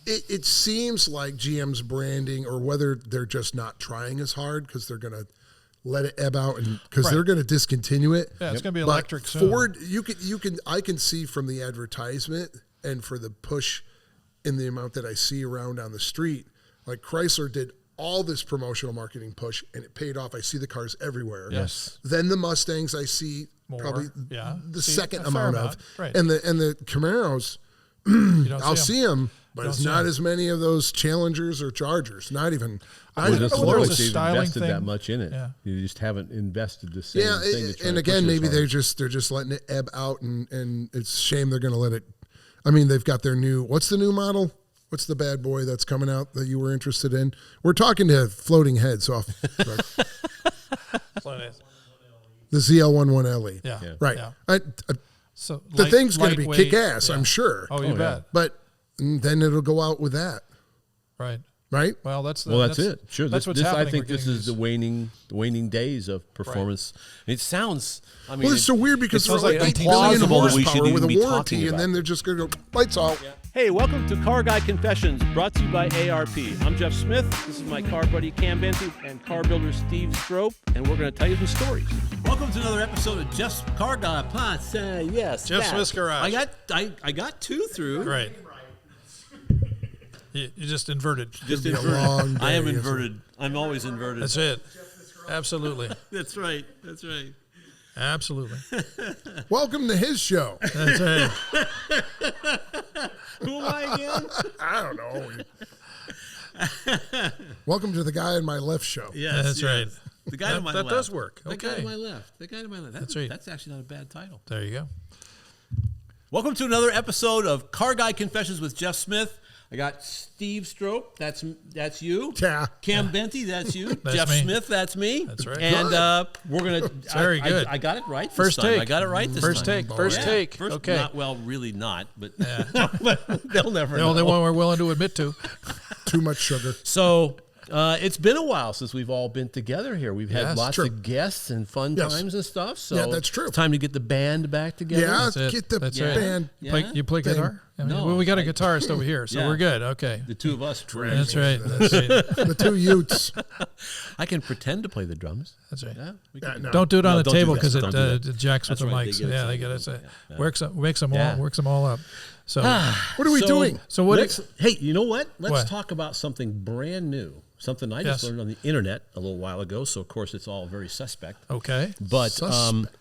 It seems like GM's branding, or whether they're just not trying as hard because they're going to let it ebb out, and because they're going to discontinue it. Yeah, it's going to be electric soon. Ford, I can see from the advertisement and for the push in the amount that I see around on the street, like Chrysler did all this promotional marketing push, and it paid off. I see the cars everywhere. Yes. Then the Mustangs, I see More, probably the second amount of, right. and the Camaros. I'll see them, but it's not as many of those Challengers or Chargers. Not even. Well, that's there low was if a they've styling invested thing. that much in it. Yeah. You just haven't invested the same thing. To try And to again, push it maybe as they're just letting it ebb out, and it's a shame they're going to let it. I mean, they've got their new. What's the new model? What's the bad boy that's coming out that you were interested in? We're talking to floating heads off. The ZL11LE. Yeah. Right. Yeah. So the thing's going to be lightweight, kick-ass, I'm sure. Oh, you bet. But then it'll go out with that. Right. Right? Well, that's it. Sure. That's what's this happening. I think this is the waning days of performance. Right. It sounds. I mean, it's so weird because it they're like like 8 billion implausible that we horsepower should with even a be warranty, talking and about then they're just going to go lights out. Yeah. Hey, welcome to Car Guy Confessions, brought to you by ARP. I'm Jeff Smith. This is my car buddy Cam Benty and car builder Steve Strope, and we're going to tell you some stories. Welcome to another episode of Jeff's Car Guy Pots. Yes, Jeff Smith's Garage. I got 2 through. Right. You just inverted. Just It'll be a inverted. long I am day, isn't inverted. I'm always inverted. That's it. Absolutely. That's right. That's right. Absolutely. Welcome to his show. That's right. Who am I again? I don't know. Welcome to the guy in my left show. Yes, That's yes. right. The guy to my That left. does work. The guy Okay. to my left. The guy to my left. That's right. That's actually not a bad title. There you go. Welcome to another episode of Car Guy Confessions with Jeff Smith. I got Steve Strope. That's you. Yeah. Cam Benty. That's you. That's Jeff me. Smith. That's me. That's right. And we're gonna. Very good. I got it right. First this time. take. I got it right this First time. take. First take. First, Okay. Not, well, really not, but Yeah. they'll never The know. only one we're willing to admit to. Too much sugar. So it's been a while since we've all been together here. We've had Yes, lots true. of guests and fun Yes. times and stuff. So Yeah, that's true. It's time to get the band back together. Yeah, That's it. get the That's right. band. Yeah. You play guitar? I mean, No, well, we got a guitarist over here, so Yeah. we're good. Okay. The two of us. That's right. That's right. The 2 Utes. I can pretend to play the drums. That's right. Yeah, we Yeah, can- no. Don't do it on No, the don't do table that. because Don't do that. it jacks with That's the right, mics. they get Yeah, they excited. get it. Yeah. Works them all up. So What are we doing? So what? Hey, you know what? Let's What? talk about something brand new. Something I just Yes. learned on the internet a little while ago. So of course it's all very suspect. Okay. But Suspect.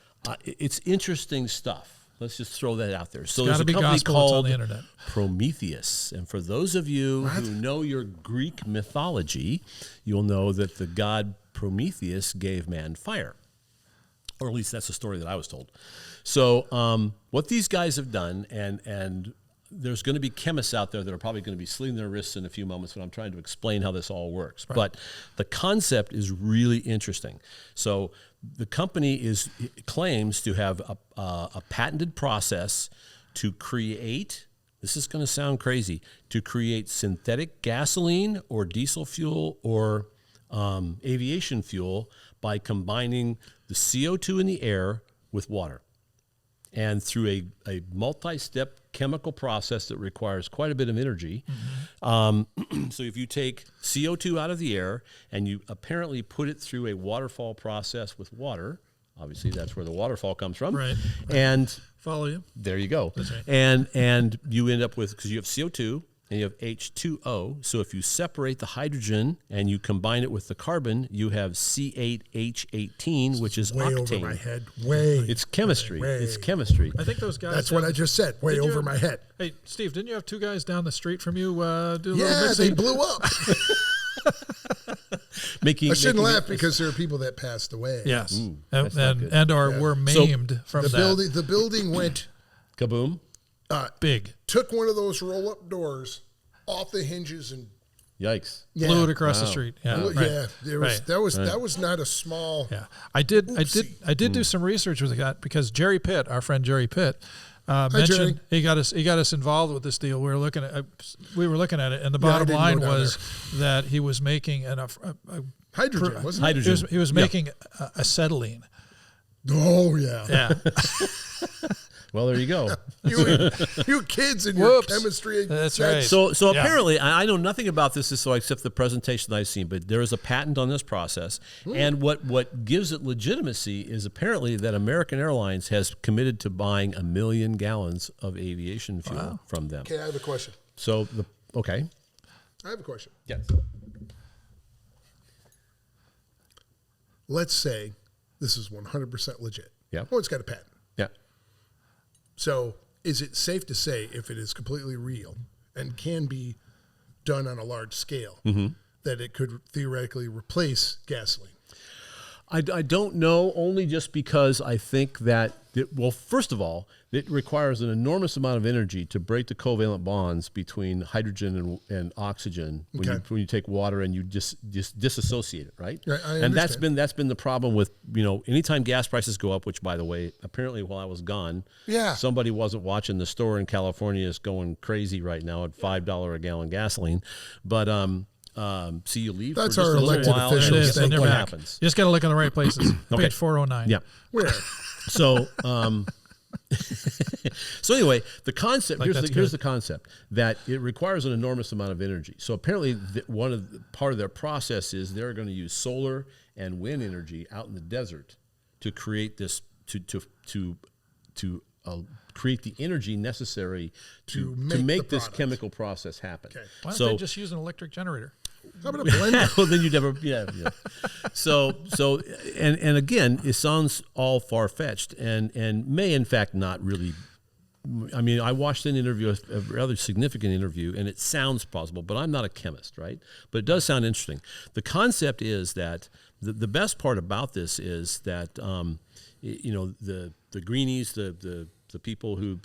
it's interesting stuff. Let's just throw that out there. So It's there's gotta a be company gospel. It's on called the internet. Prometheus. And for those of you who know your Greek mythology, you'll know that the god Prometheus gave man fire. Or at least that's the story that I was told. So what these guys have done, and there's going to be chemists out there that are probably going to be slitting their wrists in a few moments when I'm trying to explain how this all works. Right. But the concept is really interesting. So the company claims to have a patented process to create, this is going to sound crazy, to create synthetic gasoline or diesel fuel or aviation fuel by combining the CO2 in the air with water. And through a multi-step chemical process that requires quite a bit of energy. Mm-hmm. So if you take CO2 out of the air and you apparently put it through a waterfall process with water, obviously that's where the waterfall comes from. Right. And Follow you. there you go. That's right. And you end up with, because you have CO2 and you have H2O. So if you separate the hydrogen and you combine it with the carbon, you have C8H18, which is Way octane. over my head. Way. It's chemistry. Way. It's chemistry. I think those guys. That's what I just said. Way Did you over have- my head. Hey, Steve, didn't you have 2 guys down the street from you do a little Yeah, mixing? they blew up. Making, I shouldn't making laugh because there are people that passed away. Yes, that's not good. and were maimed from The that. building went, kaboom. Big. took one of those roll-up doors off the hinges and Yikes. Blew it across the street. Yeah, Blew- right. yeah, there was, Right. that was not a small. Yeah, I did do some research with that because Jerry Pitt, our friend Jerry Pitt, mentioned he got us involved with this deal. We were looking at it, and the bottom didn't line go down was that he was making Hydrogen, wasn't it? Hydrogen. he was making acetylene. Oh, yeah. Yeah, Well, there you go. you kids and your chemistry. That's right. So apparently, I know nothing about this, so except the presentation that I've seen. But there is a patent on this process, and what gives it legitimacy is apparently that American Airlines has committed to buying 1 million gallons of aviation fuel from them. Okay, I have a question. So I have a question. Yes. Let's say this is 100% legit. Yeah. Oh, it's got a patent. Yeah. So is it safe to say, if it is completely real and can be done on a large scale, that it could theoretically replace gasoline? I don't know, only just because I think that, first of all, it requires an enormous amount of energy to break the covalent bonds between hydrogen and oxygen when you take water and you just disassociate it, right? And that's been the problem with, anytime gas prices go up, which, by the way, apparently while I was gone, somebody wasn't watching the store in California is going crazy right now at $5 a gallon gasoline. But so you leave That's for just our a little elected while, officials. and They're what back. happens? You just got to look in the right places. Okay. Page 409. Yeah. Where? So, so anyway, the concept, here's the concept, that it requires an enormous amount of energy. So apparently part of their process is they're going to use solar and wind energy out in the desert to create this, to create the energy necessary to make this chemical process happen. Okay. Why don't they just use an electric generator? How about a blender? Well, then you'd never, So and again, it sounds all far fetched, and may in fact not really. I mean, I watched an interview, a rather significant interview, and it sounds plausible, but I'm not a chemist, right? But it does sound interesting. The concept is that the best part about this is that the greenies, the people who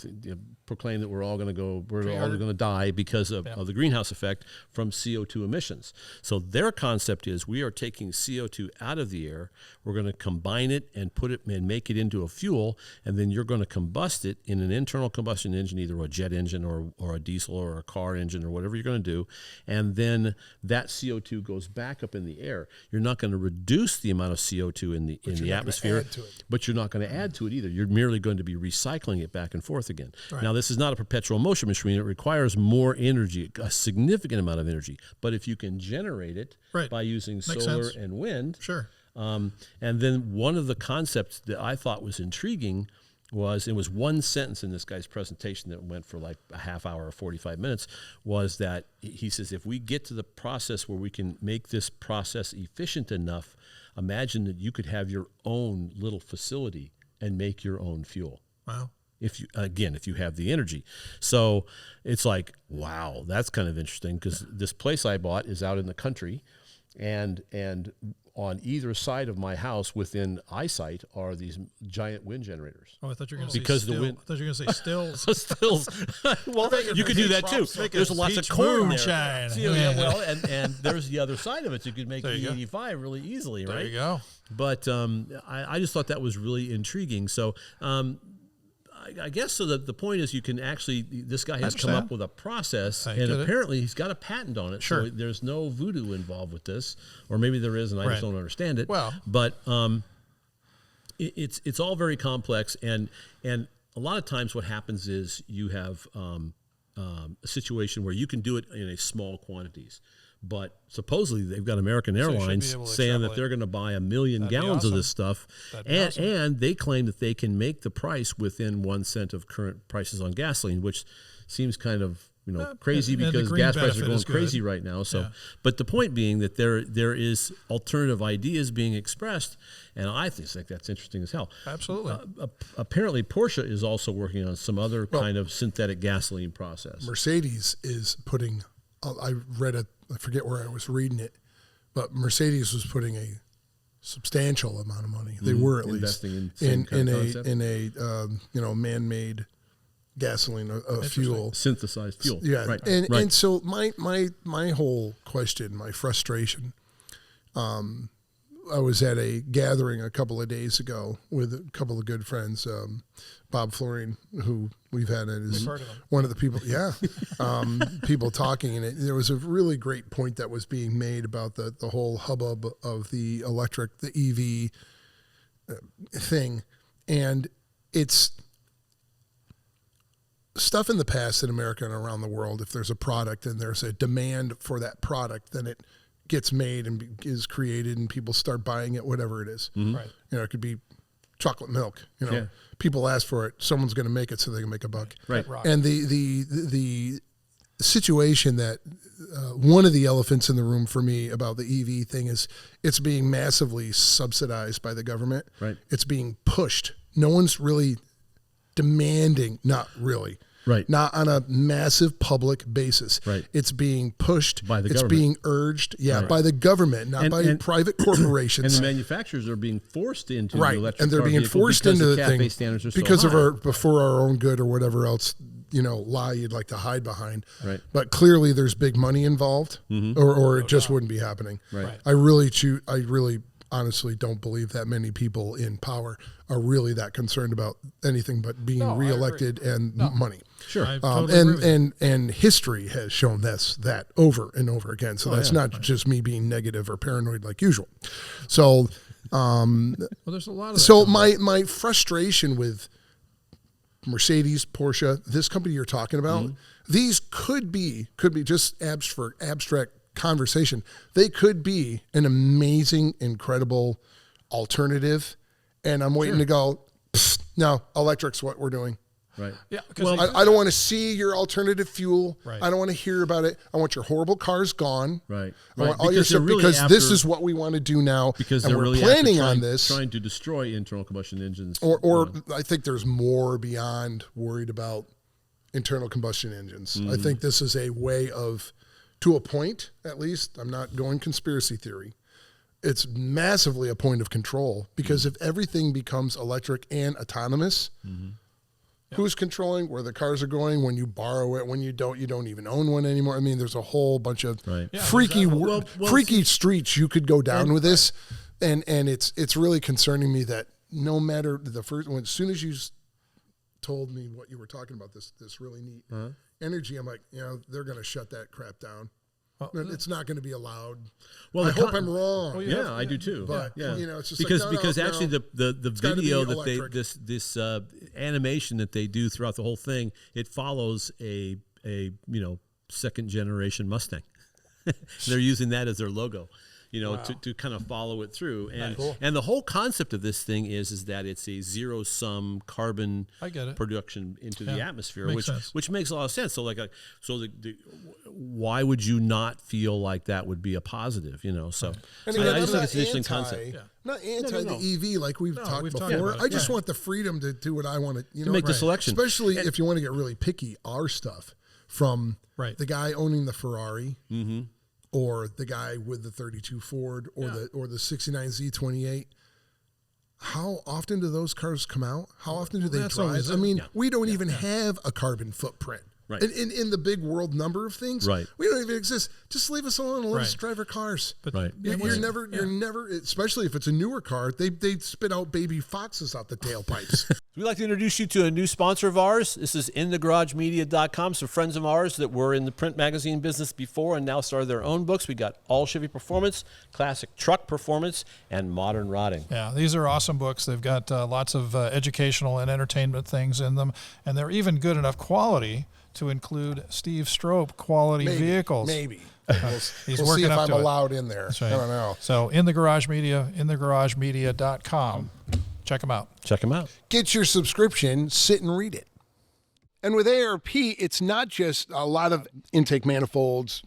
proclaim that we're all going to die because of the greenhouse effect from CO2 emissions. So their concept is we are taking CO2 out of the air, we're going to combine it and put it and make it into a fuel, and then you're going to combust it in an internal combustion engine, either a jet engine or a diesel or a car engine or whatever you're going to do, and then that CO2 goes back up in the air. You're not going to reduce the amount of CO2 in the atmosphere, but you're not going to add to it either. You're merely going to be recycling it back and forth again. Right. Now, this is not a perpetual motion machine. It requires more energy, a significant amount of energy. But if you can generate it by using solar and wind, and then one of the concepts that I thought was intriguing was one sentence in this guy's presentation that went for like a half hour or 45 minutes, was that he says, if we get to the process where we can make this process efficient enough, imagine that you could have your own little facility and make your own fuel. Wow. If you have the energy. So it's like, wow, that's kind of interesting, because this place I bought is out in the country, and on either side of my house within eyesight are these giant wind generators. Oh, I thought you were going to say because still. the wind. I thought you were going to say stills. Stills. Well, you could do that too. There's lots of corn there. Well, and there's the other side of it. So you could make E85 really easily, right? There you go. But I just thought that was really intriguing. So I guess so that the point is you can actually, this guy has come up with a process, and apparently he's got a patent on it. Sure. So there's no voodoo involved with this, or maybe there is, and I just don't understand it. Well, but it's all very complex, and a lot of times what happens is you have a situation where you can do it in a small quantities. But supposedly they've got American Airlines saying that they're going to buy 1 million gallons of this stuff, and they claim that they can make the price within 1 cent of current prices on gasoline, which seems kind of crazy, because gas prices are going crazy right now. So, but the point being that there is alternative ideas being expressed, and I think that's interesting as hell. Absolutely. Apparently, Porsche is also working on some other kind of synthetic gasoline process. Mercedes is putting. I forget where I was reading it, but Mercedes was putting a substantial amount of money. They were at least in a man-made gasoline fuel, synthesized fuel. Yeah, right. And so my whole question, my frustration. I was at a gathering a couple of days ago with a couple of good friends, Bob Florine, who we've had as one of the people, people talking, and there was a really great point that was being made about the whole hubbub of the EV thing, and it's stuff in the past in America and around the world, if there's a product and there's a demand for that product, then it gets made and is created and people start buying it, whatever it is. Right. You know, it could be chocolate milk. You know, people ask for it. Someone's going to make it so they can make a buck. Right. And the situation that one of the elephants in the room for me about the EV thing is it's being massively subsidized by the government. Right. It's being pushed. No one's really demanding, not really. Right. Not on a massive public basis. Right. It's being pushed. By the it's government. being urged, by the government, not by private corporations. And the manufacturers are being forced into the right. electric And they're car being vehicle forced because into the the CAFE thing standards are so because of high. before our own good or whatever else, you know, lie you'd like to hide behind. Right. But clearly there's big money involved or it just wouldn't be happening. Right. I really honestly don't believe that many people in power are really that concerned about anything but being reelected and money. Sure. I totally agree with you. And history has shown that over and over again. So that's not just me being negative or paranoid like usual. So Well, there's a lot of that. so my frustration with Mercedes, Porsche, this company you're talking about, these could be just for abstract conversation. They could be an amazing, incredible alternative. And I'm waiting to go, no, electric's what we're doing. Right. Yeah, because I don't want to see your alternative fuel. Right. I don't want to hear about it. I want your horrible cars gone. Right. I want Right. all your Because they're stuff really because this after- is what we want to do now. Because and they're we're really planning after on this. trying to destroy internal combustion engines. Or I think there's more beyond worried about internal combustion engines. I think this is a way of, to a point at least, I'm not going conspiracy theory, it's massively a point of control because if everything becomes electric and autonomous, who's controlling where the cars are going, when you borrow it, when you don't even own one anymore. I mean, there's a whole bunch of freaky freaky streets you could go down with this. And it's really concerning me that no matter as soon as you told me what you were talking about, this really neat energy, I'm like, they're going to shut that crap down. It's not going to be allowed. Well, I hope I'm wrong. I do too. But it's just because actually the video that electric. this animation that they do throughout the whole thing, it follows a second generation Mustang. They're using that as their logo. To kind of follow it through. And and the whole concept of this thing is that it's a zero-sum carbon production into the atmosphere, which makes a lot of sense. So why would you not feel like that would be a positive? So And I I'm just think not it's an interesting concept. Not anti the EV like we've talked before. about it. I just want the freedom to do what I want to make the selection. Especially if you want to get really picky, our stuff from Right. the guy owning the Ferrari. Or the guy with the 32 Ford, or the 69 Z28. How often do those cars come out? How often do they drive? I mean, we don't even have a carbon footprint. Right. In the big world number of things, Right. we don't even exist. Just leave us alone and let us drive our cars. But Right. You're never, especially if it's a newer car, they spit out baby foxes out the tailpipes. We'd like to introduce you to a new sponsor of ours. This is InTheGarageMedia.com. Some friends of ours that were in the print magazine business before and now started their own books. We got All Chevy Performance, Classic Truck Performance, and Modern Rotting. Yeah, these are awesome books. They've got lots of educational and entertainment things in them, and they're even good enough quality to include Steve Strope quality vehicles. Maybe. He's we'll working see if up I'm to it. allowed in there. That's right. I don't know. So in the Garage Media, InTheGarageMedia.com. Check them out. Check them out. Get your subscription, sit and read it. And with ARP, it's not just a lot of intake manifolds,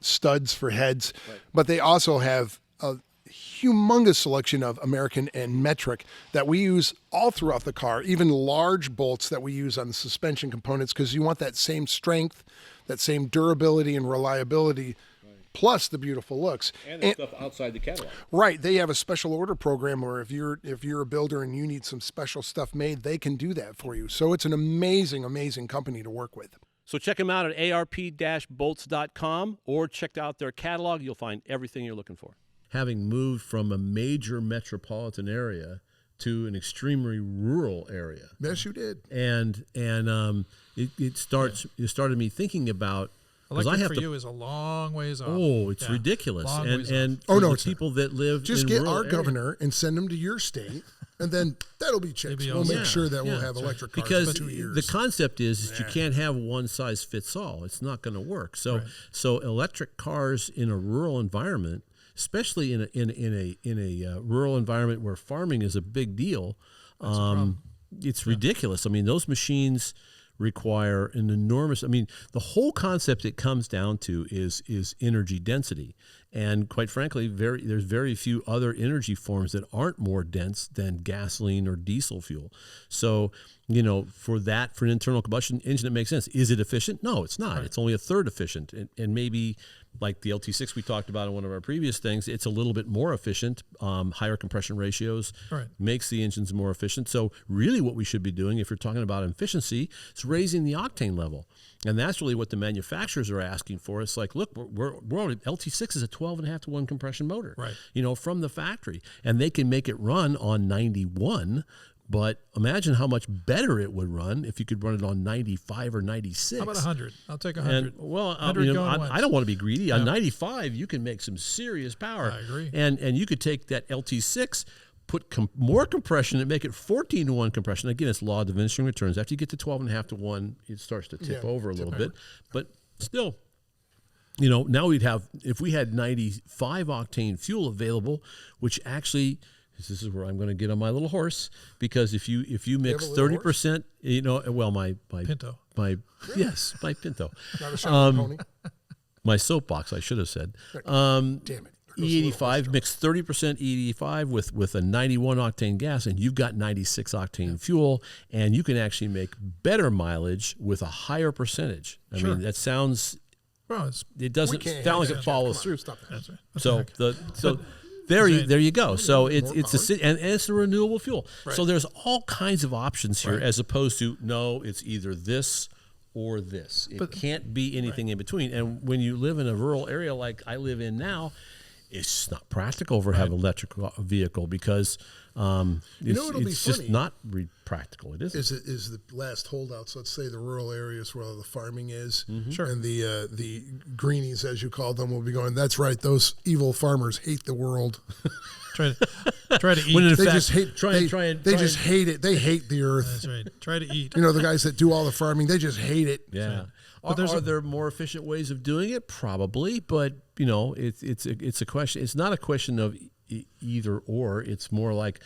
studs for heads, but they also have a humongous selection of American and metric that we use all throughout the car, even large bolts that we use on the suspension components, because you want that same strength, that same durability and reliability, plus the beautiful looks. And stuff outside the catalog. Right. They have a special order program where if you're a builder and you need some special stuff made, they can do that for you. So it's an amazing, amazing company to work with. So check them out at arp-bolts.com or check out their catalog. You'll find everything you're looking for. Having moved from a major metropolitan area to an extremely rural area. Yes, you did. And it started me thinking about, Electric for you is a long ways off. Oh, it's ridiculous. Long ways And off. for the people that live just in get rural our areas. governor and send him to your state And then that'll be changed. Maybe We'll make yeah. sure that we'll have electric cars because in 2 years. the concept is that you can't have one size fits all. It's not going to work. So so electric cars in a rural environment, especially in a rural environment where farming is a big deal, it's ridiculous. I mean, those machines require an enormous. I mean, the whole concept it comes down to is energy density, and quite frankly, there's very few other energy forms that aren't more dense than gasoline or diesel fuel. So, for an internal combustion engine, it makes sense. Is it efficient? No, it's not. Right. It's only a third efficient, and maybe like the LT6 we talked about in one of our previous things, it's a little bit more efficient, higher compression ratios, makes the engines more efficient. So really what we should be doing, if you're talking about efficiency, is raising the octane level. And that's really what the manufacturers are asking for. It's like, look, we're on LT6 is a 12.5 to 1 compression motor, from the factory. And they can make it run on 91. But imagine how much better it would run if you could run it on 95 or 96. How about 100? I'll take 100. I don't want to be greedy. On 95, you can make some serious power. I agree. And you could take that LT6, put more compression, and make it 14 to 1 compression. Again, it's law of diminishing returns. After you get to 12.5 to 1, it starts to tip over a little bit. But still, now we'd have, if we had 95 octane fuel available, which actually... This is where I'm going to get on my little horse, because if you mix 30%, my Pinto, my Pinto, not a pony. My soapbox, I should have said. Damn it. E85 mix 30% E85 with a 91 octane gas, and you've got 96 octane fuel, and you can actually make better mileage with a higher percentage. I mean, that sounds. Well, it doesn't sound like it follows through. Stop that. That's right. There you go. So it's a renewable fuel. Right. So there's all kinds of options here, as opposed to no, it's either this or this. It can't be anything in between. And when you live in a rural area like I live in now, it's just not practical to have an electric vehicle, because it's just not practical. It isn't. Is the last holdouts, let's say the rural areas where the farming is, Sure. and the greenies, as you call them, will be going, that's right, those evil farmers hate the world. Try to eat. When in They fact, just hate they just hate it. They hate the earth. That's right. Try to eat. The guys that do all the farming, they just hate it. Yeah. But Are there more efficient ways of doing it? Probably, but it's a question. It's not a question of either or. It's more like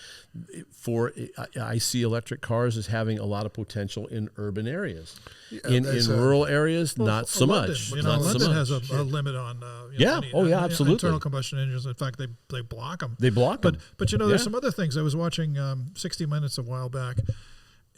I see electric cars as having a lot of potential in urban areas. In rural areas, not so much. London has a limit on. Absolutely. Internal combustion engines. In fact, they block them. They block them. But there's some other things. I was watching 60 Minutes a while back.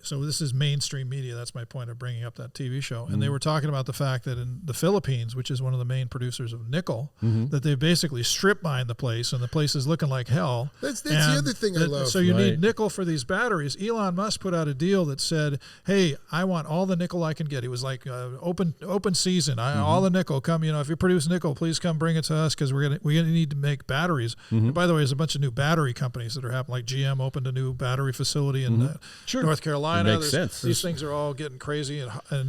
So this is mainstream media. That's my point of bringing up that TV show. And they were talking about the fact that in the Philippines, which is one of the main producers of nickel, that they basically strip mined the place, and the place is looking like hell. That's the other thing I love. So you need nickel for these batteries. Elon Musk put out a deal that said, "Hey, I want all the nickel I can get." It was like open season. All the nickel, come. If you produce nickel, please come bring it to us, because we're gonna need to make batteries. And by the way, there's a bunch of new battery companies that are happening. Like GM opened a new battery facility in North Carolina. It makes sense. These things are all getting crazy, and that's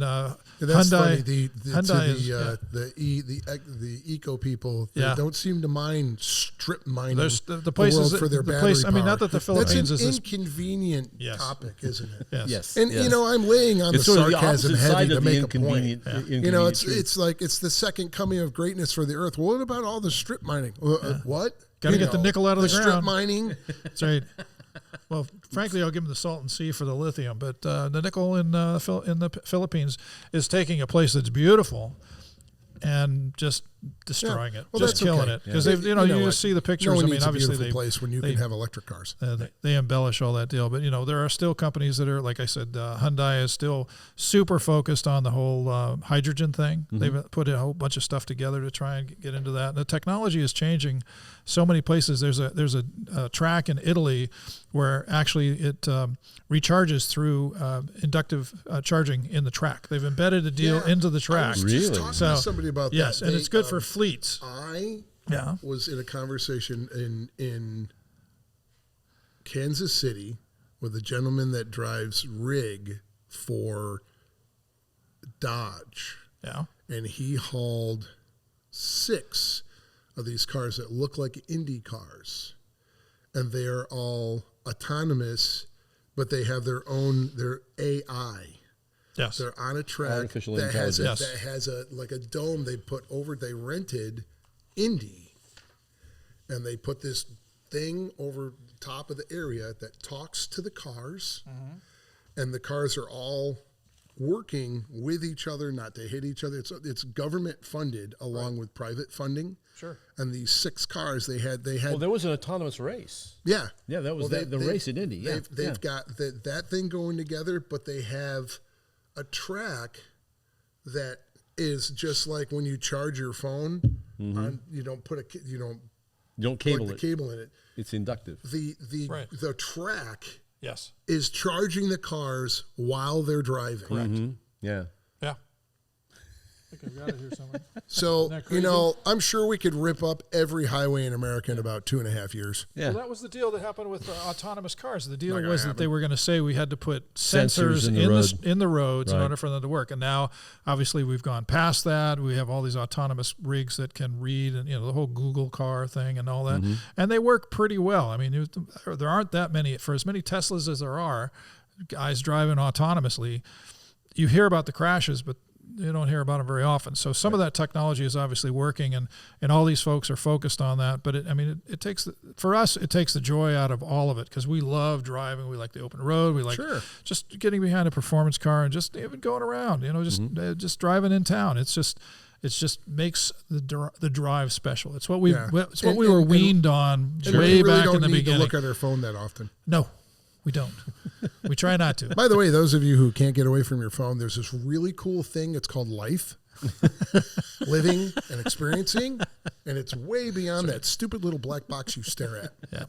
Hyundai. funny. Hyundai the eco people, they don't seem to mind strip mining the places for their the battery place. I mean, not that the Philippines That's is an inconvenient topic, isn't it? Yes. And I'm laying on It's the sort of the sarcasm opposite heavy side to of the make a point. inconvenient truth. It's like it's the second coming of greatness for the earth. Well, what about all the strip mining? What? Got to get the nickel out of the ground. Strip mining. That's right. Well, frankly, I'll give them the Salton Sea for the lithium, but the nickel in the Philippines is taking a place that's beautiful and just destroying it, just killing it. Because you just see the pictures. No one I mean, needs obviously, a beautiful place when you can have electric cars. They embellish all that deal, but there are still companies that are, like I said, Hyundai is still super focused on the whole hydrogen thing. They've put a whole bunch of stuff together to try and get into that. And the technology is changing so many places. There's a track in Italy where actually it recharges through inductive charging in the track. They've embedded a deal into the track. I was just talking to somebody about that. Yes, and it's good for fleets. I was in a conversation in Kansas City with a gentleman that drives rig for Dodge. Yeah. And he hauled 6 of these cars that look like Indy cars. And they're all autonomous, but they have their AI. Yes. They're on a track Artificial that has intelligence. a dome they put over. They rented Indy, and they put this thing over the top of the area that talks to the cars, and the cars are all working with each other, not to hit each other. It's government funded along with private funding. Sure. And these 6 cars they had. Well, there was an autonomous race. Yeah. Yeah, that was the race in Indy. Yeah. They've got that thing going together, but they have a track that is just like when you charge your phone on, you don't cable plug the cable in it. It's inductive. The track Yes. is charging the cars while they're driving. Correct. Yeah. Yeah. I think I've got it here somewhere. So, that crazy? I'm sure we could rip up every highway in America in about 2.5 years. Yeah. Well, that was the deal that happened with autonomous cars. The deal Not was gonna that they were going to say we had to put Sensors sensors in the road. the roads in Right. order for them to work. And now, obviously, we've gone past that. We have all these autonomous rigs that can read, and the whole Google car thing and all that. And they work pretty well. I mean, there aren't that many. For as many Teslas as there are, guys driving autonomously, you hear about the crashes, but you don't hear about them very often. So some of that technology is obviously working, and all these folks are focused on that. But it takes for us, it takes the joy out of all of it, because we love driving. We like the open road. We like just getting behind a performance car and just even going around. Just driving in town. It just makes the drive special. It's what we were weaned on way we really back don't in the need beginning. to look at our phone that often. No, we don't. We try not to. By the way, those of you who can't get away from your phone, there's this really cool thing. It's called life, living and experiencing, and it's way beyond that stupid little black box you stare at. Yeah.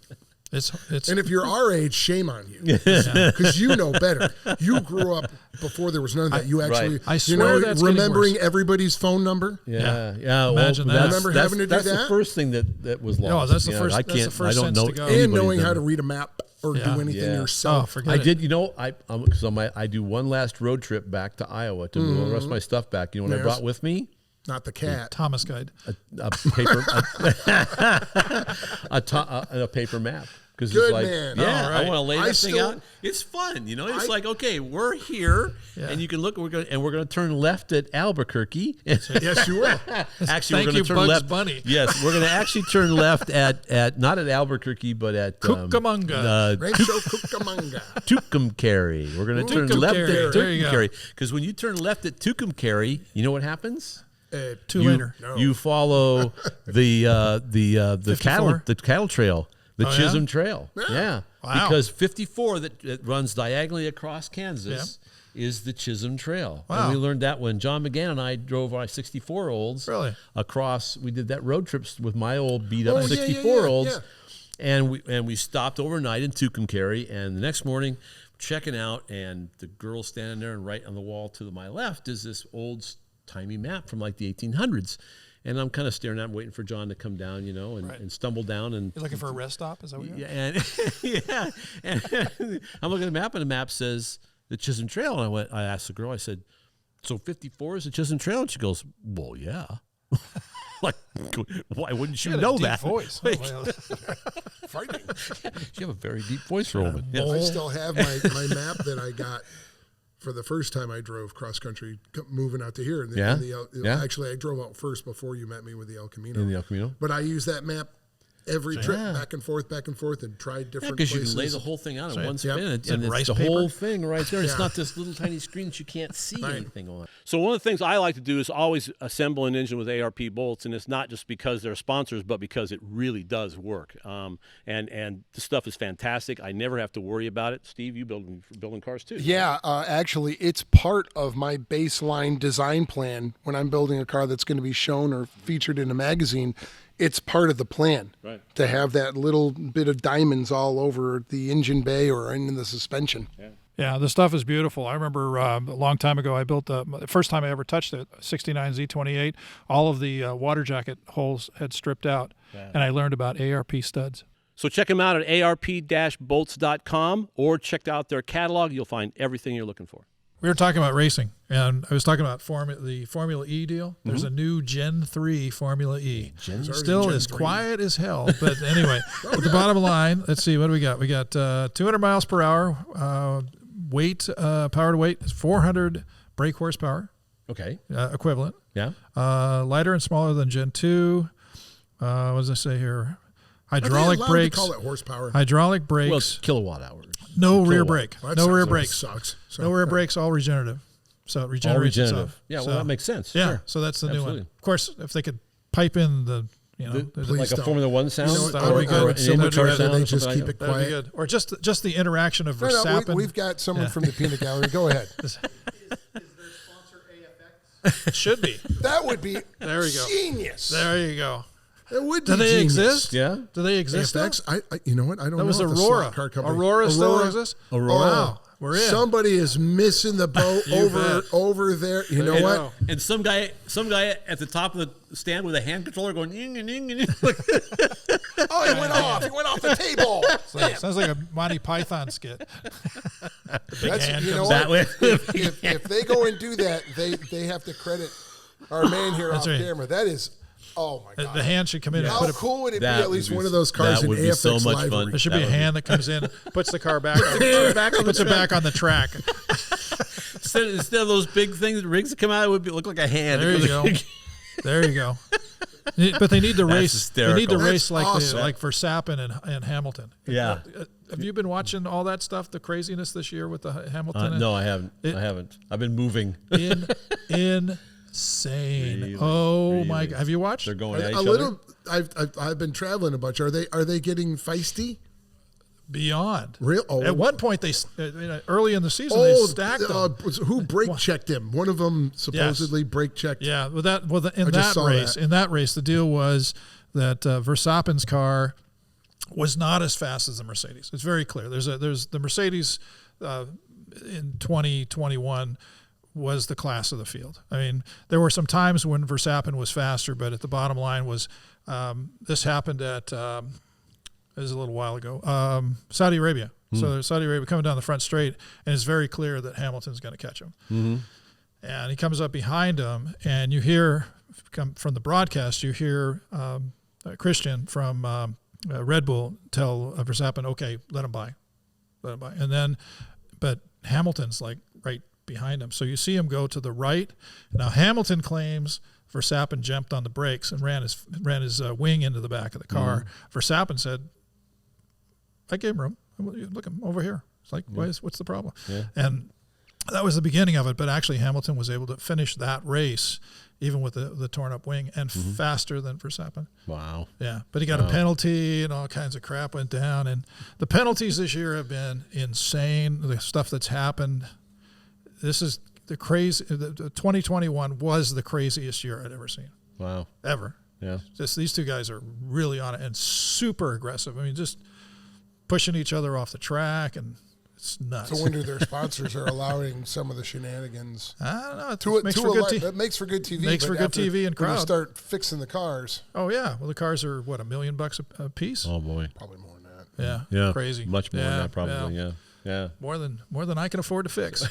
It's And if you're our age, shame on you, because you know better. You grew up before there was none of that. You actually, I swear that's getting remembering worse. everybody's phone number. Yeah. Imagine that. Remember having to do that's that? the first thing that was lost. No, that's the You know, first- I that's the can't. first I don't sense know to go. anybody And knowing that- how to read a map or do anything Yeah. yourself. Oh, forget I it. did. I do one last road trip back to Iowa to move all the rest of my stuff back. You know what I Yes. brought with me? Not the cat. Thomas Guide. A paper, a paper map. Because Good it's like, man. yeah, All right. I want to lay I that thing still- out. It's fun, It's like, okay, we're here, and you can look. We're going to turn left at Albuquerque. Yes, you will. Actually, Thank we're going you, to turn Bugs left. Bunny. Yes, we're going to actually turn left at not at Albuquerque, but at Cucamonga. Rancho Cucamonga. Tucumcari. We're going to turn left at Tucumcari. There you go. Tucumcari, because when you turn left at Tucumcari, you know what happens? Two-liter. You follow the 54? cattle trail, the Oh, yeah? Chisholm Trail. Yeah. Wow. Because 54 that runs diagonally across Kansas is the Chisholm Trail. Wow. And we learned that when John McGann and I drove our 64-olds Really? across. We did that road trips with my old beat up Oh, yeah, 64-olds. yeah. And we stopped overnight in Tucumcari, and the next morning checking out, and the girl standing there, and right on the wall to my left is this old timey map from like the 1800s. And I'm kind of staring at him, waiting for John to come down, and stumble down. And You're looking for a rest stop? Is that what you're and I'm looking at the map, and the map says the Chisholm Trail. And I asked the girl, I said, so 54 is the Chisholm Trail? And she goes, well, yeah. Like, why wouldn't you know that? Voice. Like, Frightening. you have a very deep voice for a woman. Yeah. I still have my map that I got for the first time I drove cross country, moving out to here. And Actually, I drove out first before you met me with the El Camino. In the El Camino? But I use that map every trip, back and forth, and tried different Because places. you can lay the whole thing out in one spin, Yep. and Is it it's rice the paper? whole thing right there. It's Yeah. not this little tiny screen that you can't see anything on. So one of the things I like to do is always assemble an engine with ARP bolts, and it's not just because they're sponsors, but because it really does work. And the stuff is fantastic. I never have to worry about it. Steve, you building cars too? Yeah, actually, it's part of my baseline design plan when I'm building a car that's going to be shown or featured in a magazine. It's part of the plan to have that little bit of diamonds all over the engine bay or in the suspension. Yeah, the stuff is beautiful. I remember a long time ago, I built the first time I ever touched it, 69 Z28. All of the water jacket holes had stripped out, and I learned about ARP studs. So check them out at arp-bolts.com or check out their catalog. You'll find everything you're looking for. We were talking about racing, and I was talking about the Formula E deal. There's a new Gen 3 Formula E. Still as quiet as hell, but anyway. But the bottom line, let's see, what do we got? We got 200 miles per hour, power to weight is 400 brake horsepower. Okay. Equivalent. Yeah. Lighter and smaller than Gen 2. What does it say here? Hydraulic Are they allowed brakes. to call it horsepower? Hydraulic brakes. Well, it's kilowatt hours. No Or rear kilowatt. brake. Well, that No sounds rear like it brakes. Sucks. So, No rear brakes, all regenerative. So it regenerates itself. Yeah, well, So, that makes sense. Yeah, Sure. so that's the new Absolutely. one. Of course, if they could pipe in the, Please Like a don't. Formula One sound? You know what, that I would be good. Or would an so much IndyCar rather sound they or just something keep like it that'd be quiet. good. Or just the interaction of No, Verstappen. we've got someone from the peanut gallery. Go ahead. Is their sponsor AFX? Should be. That would be There we go. genius. There you go. That would Do be they genius. exist? Yeah. Do they exist? AFX, you know what? I don't know. That was if the Aurora. slot car company. Aurora still exists? Aurora. Wow. We're in. Somebody is missing the boat You over bet. over there. You know There you what? go. And some guy at the top of the stand with a hand controller going, "Ying, ying, ying, ying." Oh, he went off. He went off the table. Sounds like a Monty Python skit. That's, hand you know comes what? that way. If they go and do that, they have to credit our man here off right. camera. That is, oh my god. The hand should come in and How put it. cool would it be? That At least would be- one of those cars that in would be AFX so much livery. fun. There should That be a would be- hand that comes in, puts the car back, puts it back on the track. instead of those big things, rigs that come out, it would look like a hand. There you go. There you go. But they need to race. They need to hysterical. race like awesome. like Verstappen and Hamilton. Yeah. Have you been watching all that stuff? The craziness this year with the Hamilton. No, I haven't. It- I haven't. I've been moving. Insane. Really, oh my really. God! Have you watched? They're going at each A other. little. I've been traveling a bunch. Are they getting feisty? Beyond. Real? Oh. At one point, they early in the season they stacked them. Who brake checked him? One of them supposedly brake checked. Yeah, in just that saw race, that. the deal was that Verstappen's car was not as fast as the Mercedes. It's very clear. There's the Mercedes in 2021 was the class of the field. I mean, there were some times when Verstappen was faster, but at the bottom line was this happened at it was a little while ago, Saudi Arabia. So Saudi Arabia coming down the front straight, and it's very clear that Hamilton's going to catch him. Mm-hmm. And he comes up behind him, and you hear from the broadcast, you hear Christian from Red Bull tell Verstappen, "Okay, let him by," and then, but Hamilton's like right behind him, so you see him go to the right. Now Hamilton claims Verstappen jumped on the brakes and ran his wing into the back of the car. Verstappen said, "I gave him room. Look, I'm over here." It's like, what's the problem? Yeah. And that was the beginning of it, but actually Hamilton was able to finish that race even with the torn up wing and faster than Verstappen. Wow. Yeah, but he got a penalty and all kinds of crap went down. And the penalties this year have been insane. The stuff that's happened. This is the crazy. The 2021 was the craziest year I'd ever seen, Wow. ever. Yeah. Just these two guys are really on it and super aggressive. I mean, just pushing each other off the track, and it's nuts. It's a wonder their sponsors are allowing some of the shenanigans. I don't know. To makes to for a good li- TV. that makes for good TV. Makes but for good after- TV and when you crowd. start fixing the cars, Oh yeah. Well, the cars are what, $1 million a piece. Oh boy. probably more than that. Yeah. Yeah. Crazy. Much more than Yeah, that, probably. yeah. Yeah. Yeah. More than I can afford to fix.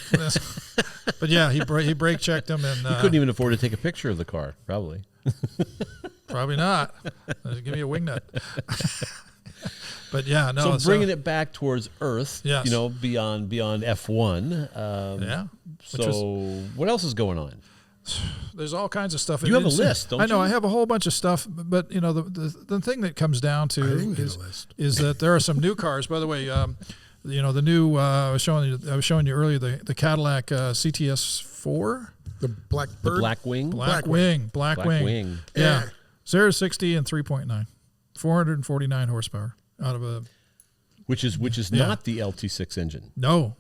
But yeah, he brake checked him, and You couldn't even afford to take a picture of the car, probably. probably not. Give me a wing nut. But yeah, no. So bringing it back towards Earth, Yes. beyond F1. Yeah. So what else is going on? There's all kinds of stuff. You have a It's- list, don't I know. you? I have a whole bunch of stuff, but the thing that comes down to didn't get a list. is that there are some new cars. By the way, the new I was showing you earlier the Cadillac CTS4, The Blackbird. The Black Wing? Black Wing. Wing. Yeah, 0 to 60 and 3.9, 449 horsepower out of a Which is Yeah. not the LT6 engine. no.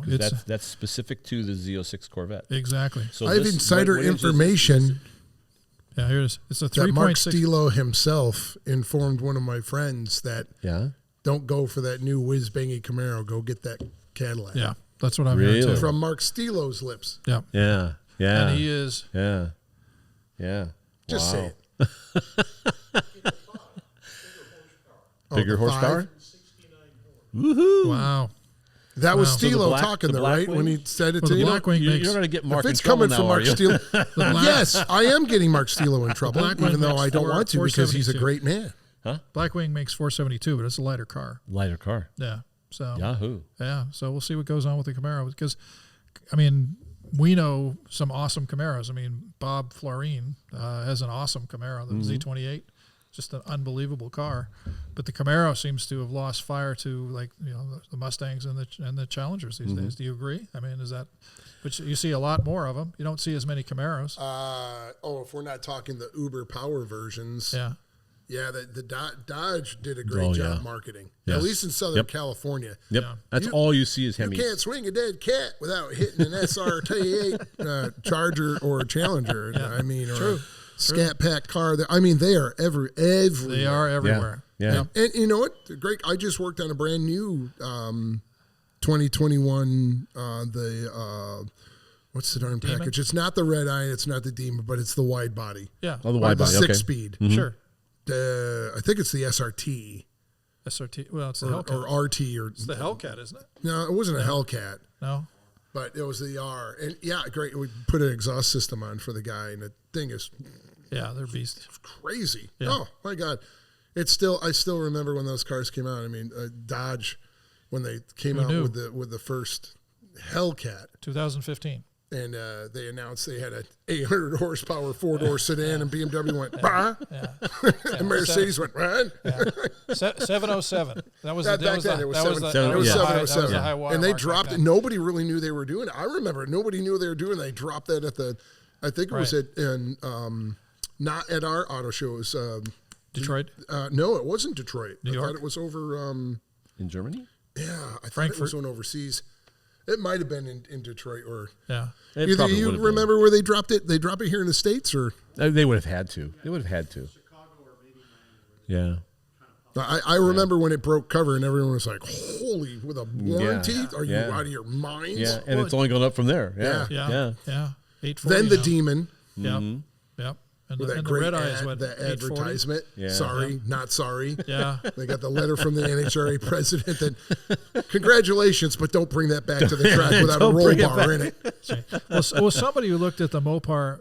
It's That's specific to the Z06 Corvette. exactly. So I have this- insider what is this? information Yeah, here it is. It's a that Mark 3.6. Stilo himself informed one of my friends that Yeah. don't go for that new whiz-bangy Camaro. Go get that Cadillac. Yeah, that's what I'm hearing Really? too. From Mark Stilo's lips. Yeah, Yeah. Yeah. and he is. Yeah. Yeah. Just Wow. say it. Bigger the horsepower? five? Wow. That was Wow. So the Stilo black- talking the there, black right? When wing? he said it Well, to the you. Blackwing You're makes going to get Mark If in it's trouble coming now, from are Mark you? Stilo, black- yes, I am getting Mark Stilo in trouble, Blackwing even though makes I don't want to because he's a 472. great man. Blackwing makes 472, but it's a lighter car. Lighter car. Yeah. So Yahoo. yeah. So we'll see what goes on with the Camaro because, I mean, we know some awesome Camaros. I mean, Bob Florine has an awesome Camaro, the Z28, just an unbelievable car. But the Camaro seems to have lost fire to, like, you know, the Mustangs and the Challengers these days. Do you agree? I mean, is that? But you see a lot more of them. You don't see as many Camaros. If we're not talking the Uber power versions, Yeah. yeah, the Dodge did a great job marketing, at least in Southern California. Yep. Yeah. That's all you see is You Hemis. can't swing a dead cat without hitting an SRT8 Charger or Charger. I mean, or a Scat Pack car. I mean, they are everywhere. They are everywhere. Yeah. And you know what? Great. I just worked on a brand new 2021. What's the darn Demon? package? It's not the Red Eye. It's not the Demon, but it's the wide body. Yeah. Oh, the wide body. 6-speed. Sure. I think it's the SRT SRT. Well, it's the or Hellcat. RT or It's the Hellcat, isn't it? no, it wasn't a Hellcat. No. But it was the R, and yeah, great. We put an exhaust system on for the guy, and the thing is Yeah, they're beasts. crazy. Yeah. Oh my god, I still remember when those cars came out. I mean, Dodge when they came Who out knew? with the first Hellcat, 2015. and they announced they had an 800 horsepower 4-door sedan, and BMW went bah, and Mercedes went what? 707. That was That the, back that was then the, it was that was the, 707. that was Yeah. the high, that was 707. the high water And they mark back dropped it. then. Nobody really knew they were doing it. I remember nobody knew what they were doing. They dropped that at the, I think it was Right. not at our auto show. It was Detroit. no, it wasn't Detroit. New I York? thought it was over. In Germany? Yeah, I thought it Frankfurt? was on overseas. It might have been in Detroit or. Yeah. It Either probably you would have remember where they dropped it? They drop it here in the States, or been. They would have had to. They would have had to. Yeah. I remember when it broke cover and everyone was like, "Holy, with a warranty? Are you Yeah. out of your minds?" Yeah. And it's only gone up from there. Yeah. Yeah. Yeah. Yeah. 840 Then the now. Demon Yep. Yep. And with the, that and the great red eye is ad, what, the 840? advertisement. Yeah. Sorry, not sorry. Yeah. They got the letter from the NHRA president that, congratulations, but don't bring that back to the track without a Don't roll bring it bar in it. Well, somebody who looked at the Mopar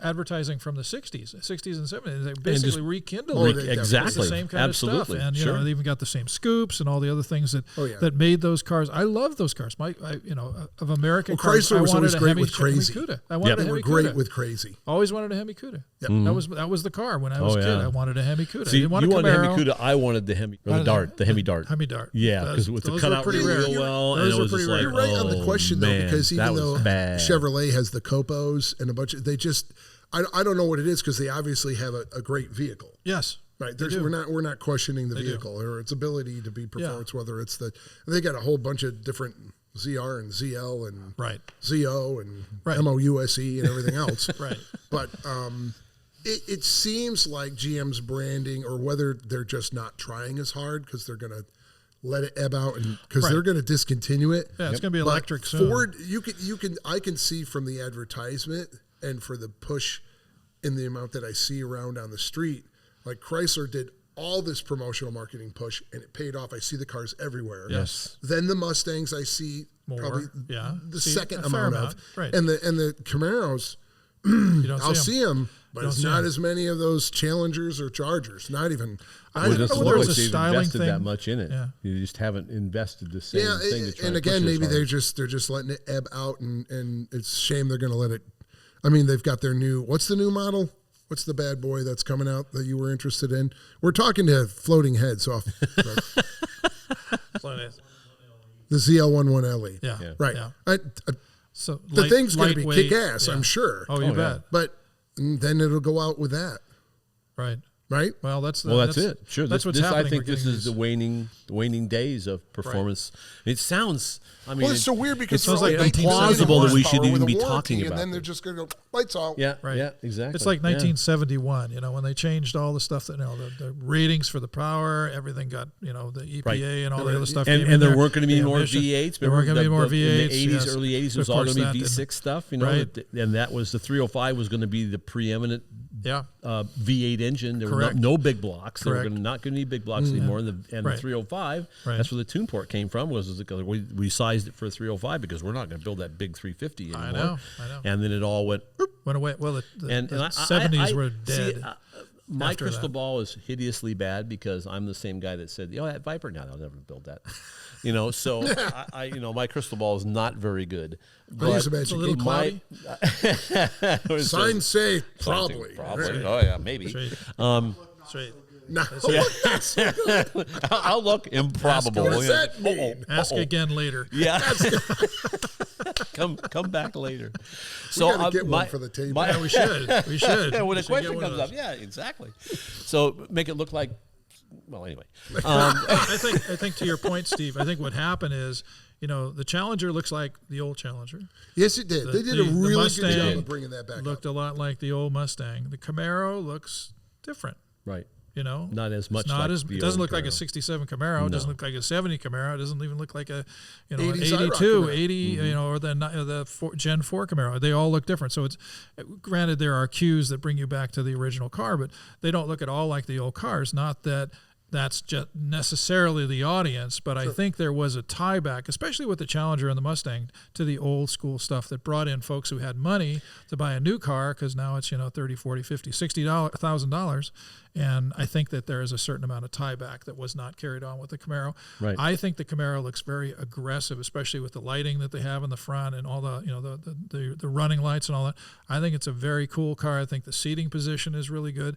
advertising from the 60s and 70s, they basically rekindled Oh, it. they- Exactly. It's the same kind Absolutely. of stuff, and you Sure. know they even got the same scoops and all the other things that Oh, yeah. that made those cars. I love those cars. Of American cars, Chrysler I was wanted always a great Hemi, with Crazy. Hemi Cuda. I wanted Yep. a They were Hemi great Cuda. with Crazy. Always wanted a Hemi Cuda. That was the car when I was Oh, a kid. yeah. I wanted a Hemi Cuda. I See, didn't want you a wanted the Camaro. Hemi Cuda. I wanted the Hemi, or the Dart, the Hemi Dart. Hemi Dart. Yeah, because with the Those were cutout pretty rare. real well, Those and it were was just pretty like, rare. You're right on the question, though, man, because even that was though bad. Chevrolet has the Copos and a bunch of, they just, I don't know what it is because they obviously have a great vehicle. Yes. Right. They do. We're not questioning the They do. vehicle or its ability to be performance, whether it's they got a whole bunch of different ZR and ZL and Right. ZO and Right. MOUSE and everything else. Right. But it seems like GM's branding, or whether they're just not trying as hard because they're going to let it ebb out and because Right. they're going to discontinue it. Yeah, it's going to be But electric soon. Ford, I can see from the advertisement and for the push in the amount that I see around on the street, like Chrysler did all this promotional marketing push and it paid off. I see the cars everywhere. Yes. Then the Mustangs I see More, probably yeah. the See, second a fair amount amount, of. right. And the Camaros, You don't I'll see see them, but Don't it's see not 'em. as many of those Challengers or Chargers. Not even. I Well, it don't doesn't know look whether like it's a they've styling invested that thing. much in it. Yeah. You just haven't invested the same yeah, thing. To try and to again, push it as maybe hard. they're just letting it ebb out, and it's a shame they're going to let it. I mean, they've got their new. What's the new model? What's the bad boy that's coming out that you were interested in? We're talking to floating heads off the ZL11LE. Yeah. Yeah. Right. Yeah. So The thing's going to be lightweight, kick ass, yeah. I'm sure. Oh, you yeah. bet. But then it'll go out with that, Right. right? Well, that's it. Sure. That's what's this, happening. I think We're this getting is the waning days of performance. It sounds. I mean, Well, it's so weird because it sounds they're like all 1970 implausible that we should horsepower even with a be warranty, talking and about then they're this. just going to go lights out. Yeah. Right. Yeah. Exactly. It's like Yeah. 1971, when they changed all the stuff that, the ratings for the power, everything got, the EPA Right. and all the other stuff. And came in there weren't going to be the more emission. V8s. There weren't going to be more In V8s. the 80s, yes. early 80s, it was Of all course going to be that V6 didn't. stuff, Right. and that was the 305 was going to be the preeminent Yeah. V8 engine. There were Correct. no big blocks. They were Correct. not going to need big blocks anymore. And the Right. 305, Right. that's where the tune port came from. Was because we sized it for a 305 because we're not going to build that big 350 anymore. I know. And then it all went. Went away. Well, the And the I- 70s I- were see, dead. my after crystal that. ball is hideously bad because I'm the same guy that said, that Viper, no, I'll never build that. So my crystal ball is not very good. I use a It's a little magic cloudy. sign say probably. Probably. Oh, yeah, maybe. Straight. Straight. No. I'll look improbable. What does that mean? Ask again later. Yeah. come back later. So We gotta get one for the table. Yeah, we should. We should. when We a should question get one of comes up, those. yeah, exactly. So make it look like, well, anyway. I think to your point, Steve, I think what happened is, the Challenger looks like the old Challenger. Yes, it did. They did a The really Mustang good job of bringing that back looked up. a lot like the old Mustang. The Camaro looks different. Right. Not as much It's not like as the it doesn't old look like a Camaro. 67 Camaro. It doesn't No. look like a 70 Camaro. It doesn't even look like a an 80s 82, IROC Camaro. 80, or the Gen 4 Camaro. They all look different. So it's granted there are cues that bring you back to the original car, but they don't look at all like the old cars. Not that that's just necessarily the audience, but I think there was a tie back, especially with the Challenger and the Mustang, to the old school stuff that brought in folks who had money to buy a new car, because now it's $30, $40, $50, $60,000. And I think that there is a certain amount of tie back that was not carried on with the Camaro. Right. I think the Camaro looks very aggressive, especially with the lighting that they have in the front and all the the running lights and all that. I think it's a very cool car. I think the seating position is really good.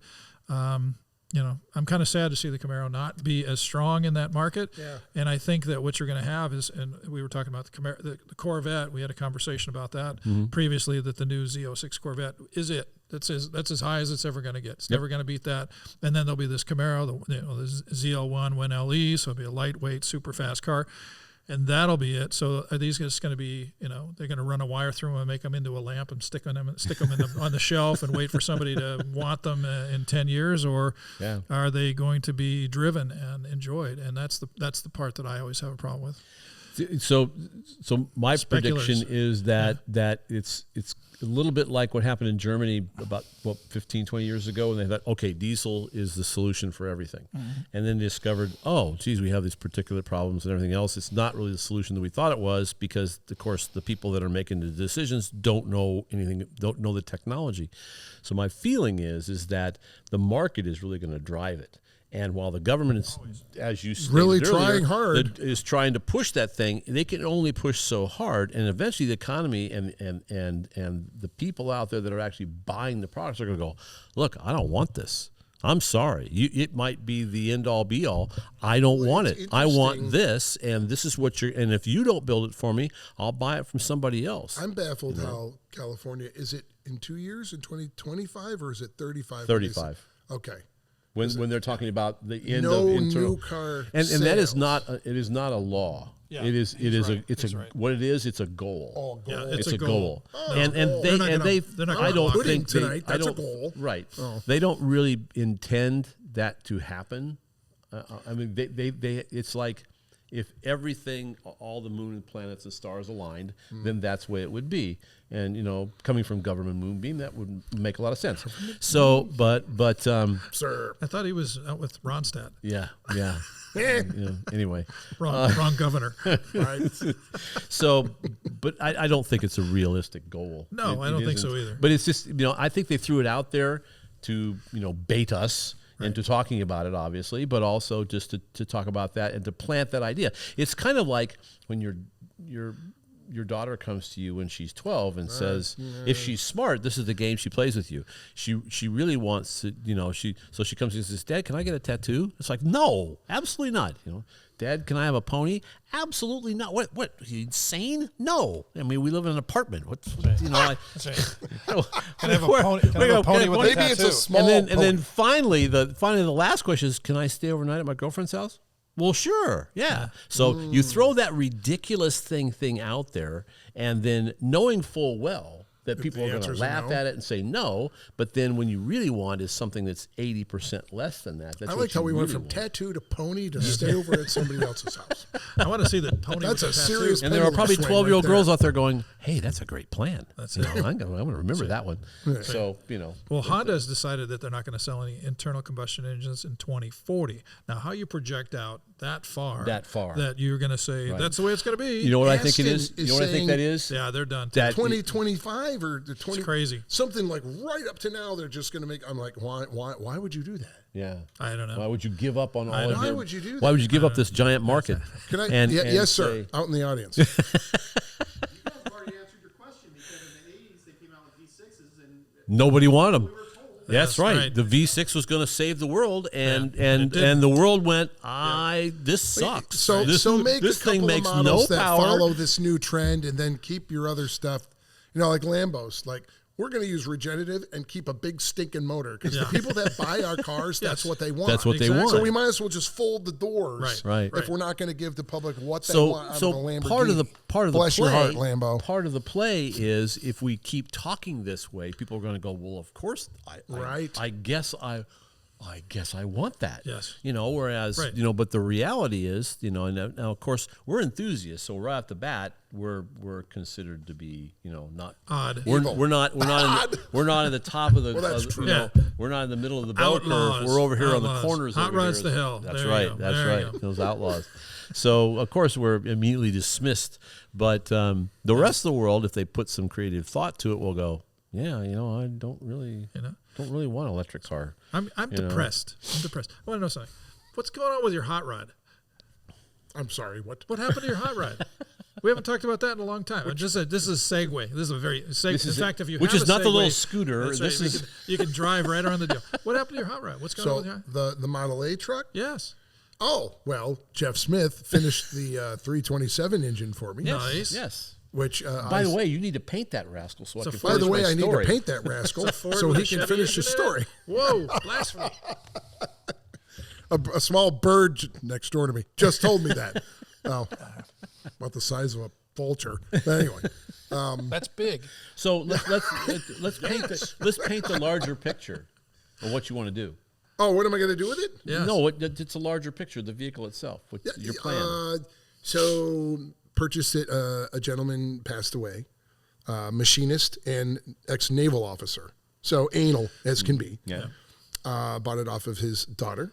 I'm kind of sad to see the Camaro not be as strong in that market. Yeah. And I think that what you're going to have is, and we were talking about the Camaro, the Corvette. We had a conversation about that previously. That the new Z06 Corvette is it. That's as high as it's ever going to get. It's never going to beat that. And then there'll be this Camaro, the ZL1 Win LE, so it'll be a lightweight, super fast car. And that'll be it. So are these just going to be, they're going to run a wire through them and make them into a lamp and stick them on the shelf and wait for somebody to want them in 10 years, or are they going to be driven and enjoyed? And that's the part that I always have a problem with. So my Speculators. prediction is that it's a little bit like what happened in Germany about 15, 20 years ago, and they thought, okay, diesel is the solution for everything. And then they discovered, oh, geez, we have these particular problems and everything else. It's not really the solution that we thought it was, because, of course, the people that are making the decisions don't know anything, don't know the technology. So my feeling is that the market is really going to drive it. And while the government is, as you stated Really earlier, trying hard. is trying to push that thing, they can only push so hard, and eventually the economy and the people out there that are actually buying the products are going to go, look, I don't want this. I'm sorry. It might be the end all be all. I don't want it. I want interesting. this, and this is what and if you don't build it for me, I'll buy it from somebody else. I'm baffled how California, is it in 2 years, in 2025, or is it 35? 35. Okay. When they're talking about the end No of internal new car and that is sales. not it is not a law. Yeah, it is right. it's He's a right. what it is. It's a goal. Oh, goal. Yeah, It's a a goal. Oh, And goal. they They're not I gonna don't pudding think they, tonight. I That's a don't goal. right. Oh. They don't really intend that to happen. I mean, they it's like if everything, all the moon and planets and stars aligned, then that's the way it would be. And coming from government moonbeam, that would make a lot of sense. So, but Sir. I thought he was out with Ronstadt. yeah. Anyway, Wrong governor. Right. so, but I don't think it's a realistic goal. No, I don't think so isn't. either. But it's just, I think they threw it out there to, bait us into talking about it, obviously, but also just to talk about that and to plant that idea. It's kind of like when your daughter comes to you when she's 12 and says, if she's smart, this is the game she plays with you. She really wants to, so she comes and says, Dad, can I get a tattoo? It's like, no, absolutely not. Dad, can I have a pony? Absolutely not. What? Are you insane? No. I mean, we live in an apartment. What? That's right. Can I have a pony? Can I have a pony with a Maybe tattoo? it's a small and then pony. finally the last question is, can I stay overnight at my girlfriend's house? Well, sure, yeah. So you throw that ridiculous thing out there, and then knowing full well that people are going to answers are laugh no. at it and say no. But then when you really want is something that's 80% less than that. That's I what liked how you we went really from want. tattoo to pony to stay over at somebody else's house. I want to see the pony. That's with a the tattoo. serious And there are probably Swing 12-year-old right girls there. out there going, "Hey, that's a great plan. That's You it. know, I'm going to remember that one." So Well, Honda has decided that they're not going to sell any internal combustion engines in 2040. Now, how you project out that far that you're going to say that's the way it's going to be. You know what I think it is? Aston You is know what I think saying that is? Yeah, they're done. That 2025 or the 20 It's crazy. something like right up to now they're just going to make. I'm like, why would you do that? Yeah. I don't know. Why would you give up on all of Why your? would you do Why that? would you give up this giant market? Can I? And yes, sir. say- Out in the audience. You guys have already answered your question because in the 80s they came out with V6s and Nobody wanted them. we were told. That's That's right. right. The V6 was going to save the world, and Yeah, it didn't. the world went, this sucks. So this, make this a couple thing makes of models no that power. follow this new trend, and then keep your other stuff. You know, like Lambos. Like we're going to use regenerative and keep a big stinking motor because the people that buy our cars, that's what they want. That's what they Exactly. want. So we might as well just fold the doors, Right. If we're not going to give the public what they so want out so of a Lamborghini. part of the Bless play, your heart, Lambo. Part of the play is if we keep talking this way, people are going to go, well, of course, Right. I guess I want that. Yes. You know, whereas Right. but the reality is, and now of course we're enthusiasts, so right off the bat we're considered to be, not Odd. We're not at the top of the. Well, that's true. We're not in the middle of the bell Outlaws. curve. We're over here on the Outlaws. corners. Hot over rods here. to hell. That's There you right. go. That's There you right. go. Those outlaws. So of course we're immediately dismissed. But the rest of the world, if they put some creative thought to it, will go, yeah, I don't really want an electric car. I'm depressed. I'm depressed. I want to know something. What's going on with your hot rod? I'm sorry. What? What happened to your hot rod? We haven't talked about that in a long time. This is a segue. This is a very segue. In fact, if you which have is a not the Segway, little scooter. that's This right. is You can drive right around the deal. What happened to your hot rod? What's going on with your hot? The Model A truck. Yes. Oh well, Jeff Smith finished the 327 engine for me. Nice. yes. Which By the way, you need to paint that rascal so I It's a can. Ford. by the finish way, my I need story. to paint that rascal Ford so with he a can Chevy finish his engine in it? story. Whoa, blasphemy. A small bird next door to me just told me that. Oh, about the size of a vulture. But anyway, That's big. So let's paint the larger picture of what you want to do. oh, what am I going to do with it? Yes. No, it's a larger picture, the vehicle itself. What's your plan? So purchased it. A gentleman passed away, machinist and ex-naval officer. So anal as can be. Yeah. Bought it off of his daughter.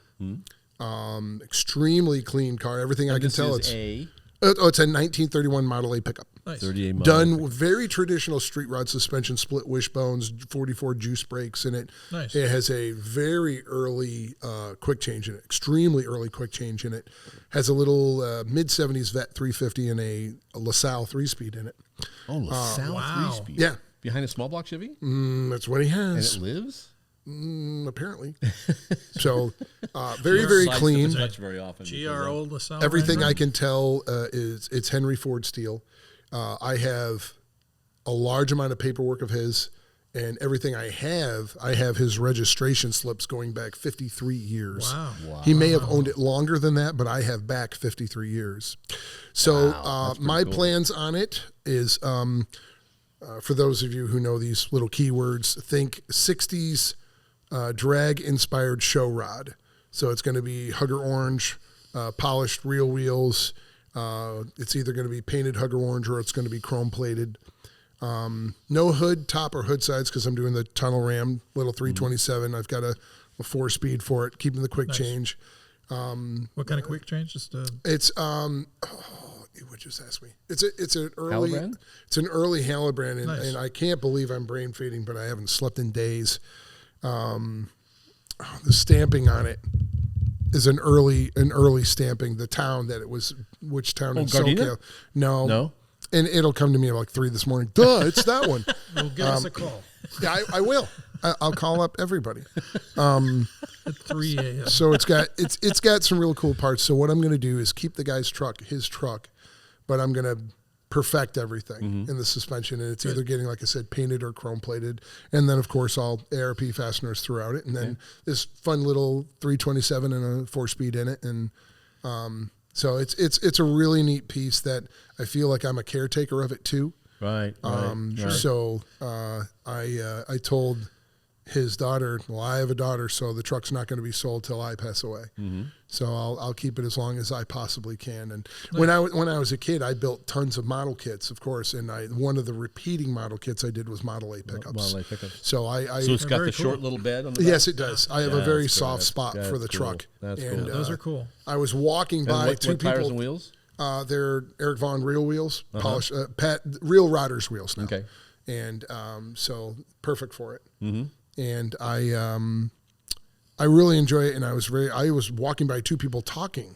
Extremely clean car. Everything I can This tell. is a It's a 1931 Model A pickup. Nice. 38 model. Done with very traditional street rod suspension, split wishbones, 44 juice brakes in it. Nice. It has a very early quick change in it, extremely early quick change in it. Has a little mid 70s Vet 350 and a LaSalle 3-speed in it. Oh, LaSalle wow. 3-speed. Yeah, Behind a small block Chevy? that's what he And has, it lives? apparently. So very, very Slides clean. doesn't touch very often. GR old LaSalle. Everything right I can tell is it's Henry Ford steel. I have a large amount of paperwork of his, and everything I have his registration slips going back 53 years. Wow. He may have owned it longer than that, but I have back 53 years. So my plans on it is, for those of you who know these little keywords, think 60s drag-inspired show rod. So it's going to be Hugger orange, polished real wheels. It's either going to be painted Hugger orange or it's going to be chrome-plated. No hood, top, or hood sides because I'm doing the tunnel ram, little 327. I've got a 4-speed for it, keeping the quick change. What kind of quick change? Just It's you would just ask me. It's an early Halbrand? It's an early Halbrand, and, Nice. and I can't believe I'm brain fading, but I haven't slept in days. The stamping on it is an early stamping. The town that it was, which town in Gardena? SoCal? No, No? And it'll come to me at like 3 this morning. Duh, it's that one. well, give us a call Yeah, I will. I'll call up everybody. at 3 a.m. So it's got some real cool parts. So what I'm going to do is keep the guy's truck, his truck, but I'm going to perfect everything in the suspension, and it's either getting, like I said, painted or chrome plated, and then of course all ARP fasteners throughout it, and then this fun little 327 and a 4-speed in it, and so it's a really neat piece that I feel like I'm a caretaker of it too. Right. So I told his daughter, well, I have a daughter, so the truck's not going to be sold till I pass away. So I'll keep it as long as I possibly can. And when I was a kid, I built tons of model kits, of course. And one of the repeating model kits I did was Model A pickups. Model A pickups. So So it's got the short little bed on the back? Yes, it does. I have a very that's soft good. spot That's for the cool. truck. That's and, cool. Those are cool. I was walking And by what two tires people. and wheels? They're Eric Vaughan real wheels, polished, real Rodders wheels now. Okay. And so perfect for it. And I really enjoy it. And I was walking by two people talking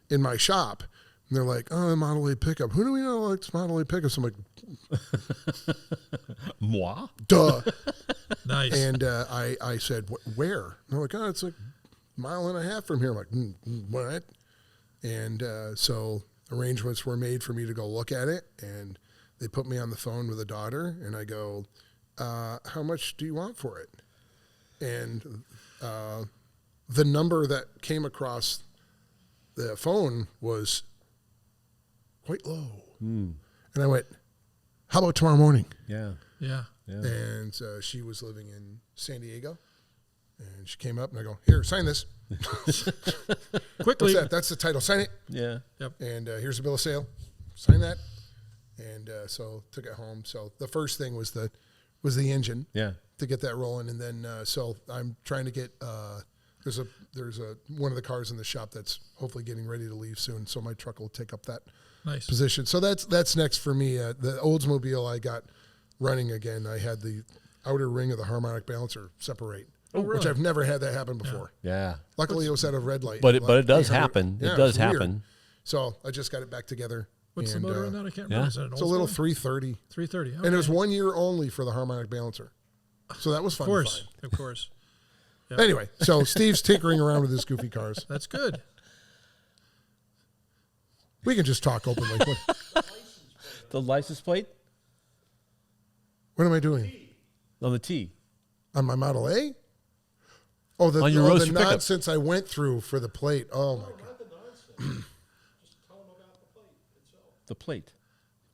in my shop, and they're like, "Oh, Model A pickup. Who do we know likes Model A pickups?" I'm like, Moi? "Duh." Nice. And I said, "Where?" And they're like, "Oh, it's like a mile and a half from here." I'm like, "What?" And so arrangements were made for me to go look at it, and they put me on the phone with a daughter, and I go, "How much do you want for it?" And the number that came across the phone was quite low. And I went, "How about tomorrow morning?" Yeah. Yeah. And she was living in San Diego, and she came up, and I go, "Here, sign this." Quickly. What's that? That's the title. Sign it. Yeah. And here's the bill of sale. Sign that. And so took it home. So the first thing was the engine. Yeah. To get that rolling, and then so I'm trying to get there's a one of the cars in the shop that's hopefully getting ready to leave soon. So my truck will take up that Nice. position. So that's next for me. The Oldsmobile I got running again. I had the outer ring of the harmonic balancer separate, which I've never had that happen before. Yeah. Luckily, it was at a red light. But it does 800 happen. Yeah, It does it's weird. happen. So I just got it back together. What's the and, motor in that? I can't yeah. remember. Is it an It's a little Oldsmobile? 330, 330. and it was 1 year only for the harmonic balancer. So that was fun. Of course. To find. Of course. Anyway, so Steve's tinkering around with his goofy cars. That's good. We can just talk openly. The license plate What am I doing on the T. on my Model A? Oh, On your the roadster pickup. nonsense I went through for the plate. Oh my god, Not the nonsense. Just tell them about the plate itself. The plate.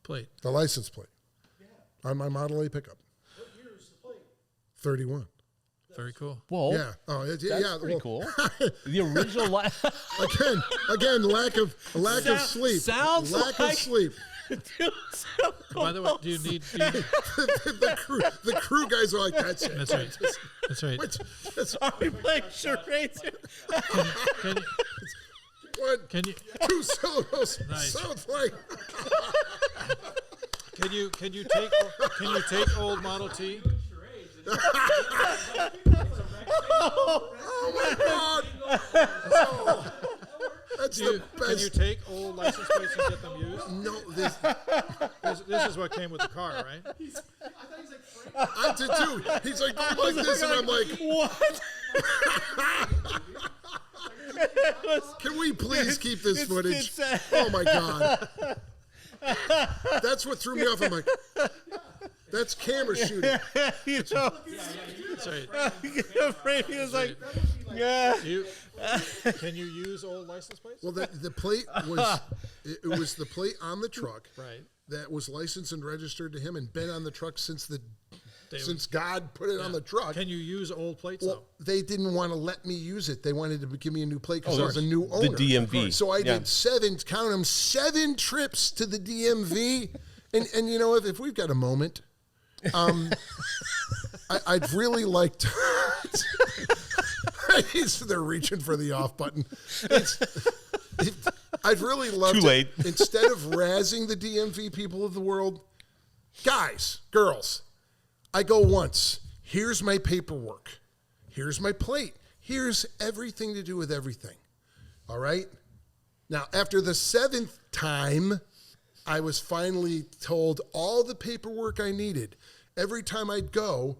Plate. the license plate on my Model A pickup. What year is the plate? 31. Very cool. Whoa. Yeah. Oh, That's yeah. pretty well, cool. The original Again, lack of sleep. Sounds lack like- of sleep. By the way, do you need the crew guys are like, that's it. that's right. That's right. Are we playing charades? Can you, What? can you Two syllables. Nice. Sounds like. can you take old Model T? Oh my god. Oh, that's the Can you best. take old license plates and get them used? No, this. This is what came with the car, right? I thought he was like Frank. I did too. He's like, go like this, and I'm like, What? can we please keep this footage? it's, Oh my god. That's what threw me off. I'm like, that's camera shooting. You know, That's right. Brady was like, yeah. Can you use old license plates? Well, the plate was it was the plate on the truck Right. that was licensed and registered to him and been on the truck since They God put it on the truck. Can you use old plates Well, they didn't want to let me use it. They wanted to give me a new plate because Oh, I was a new owner. the DMV. So I Yeah. did seven trips to the DMV. and you know, if we've got a moment, I'd really like to. They're reaching for the off button. I'd really love Too to, late. instead of razzing the DMV people of the world, guys, girls, I go once. Here's my paperwork. Here's my plate. Here's everything to do with everything. All right? Now, after the 7th time, I was finally told all the paperwork I needed. Every time I'd go,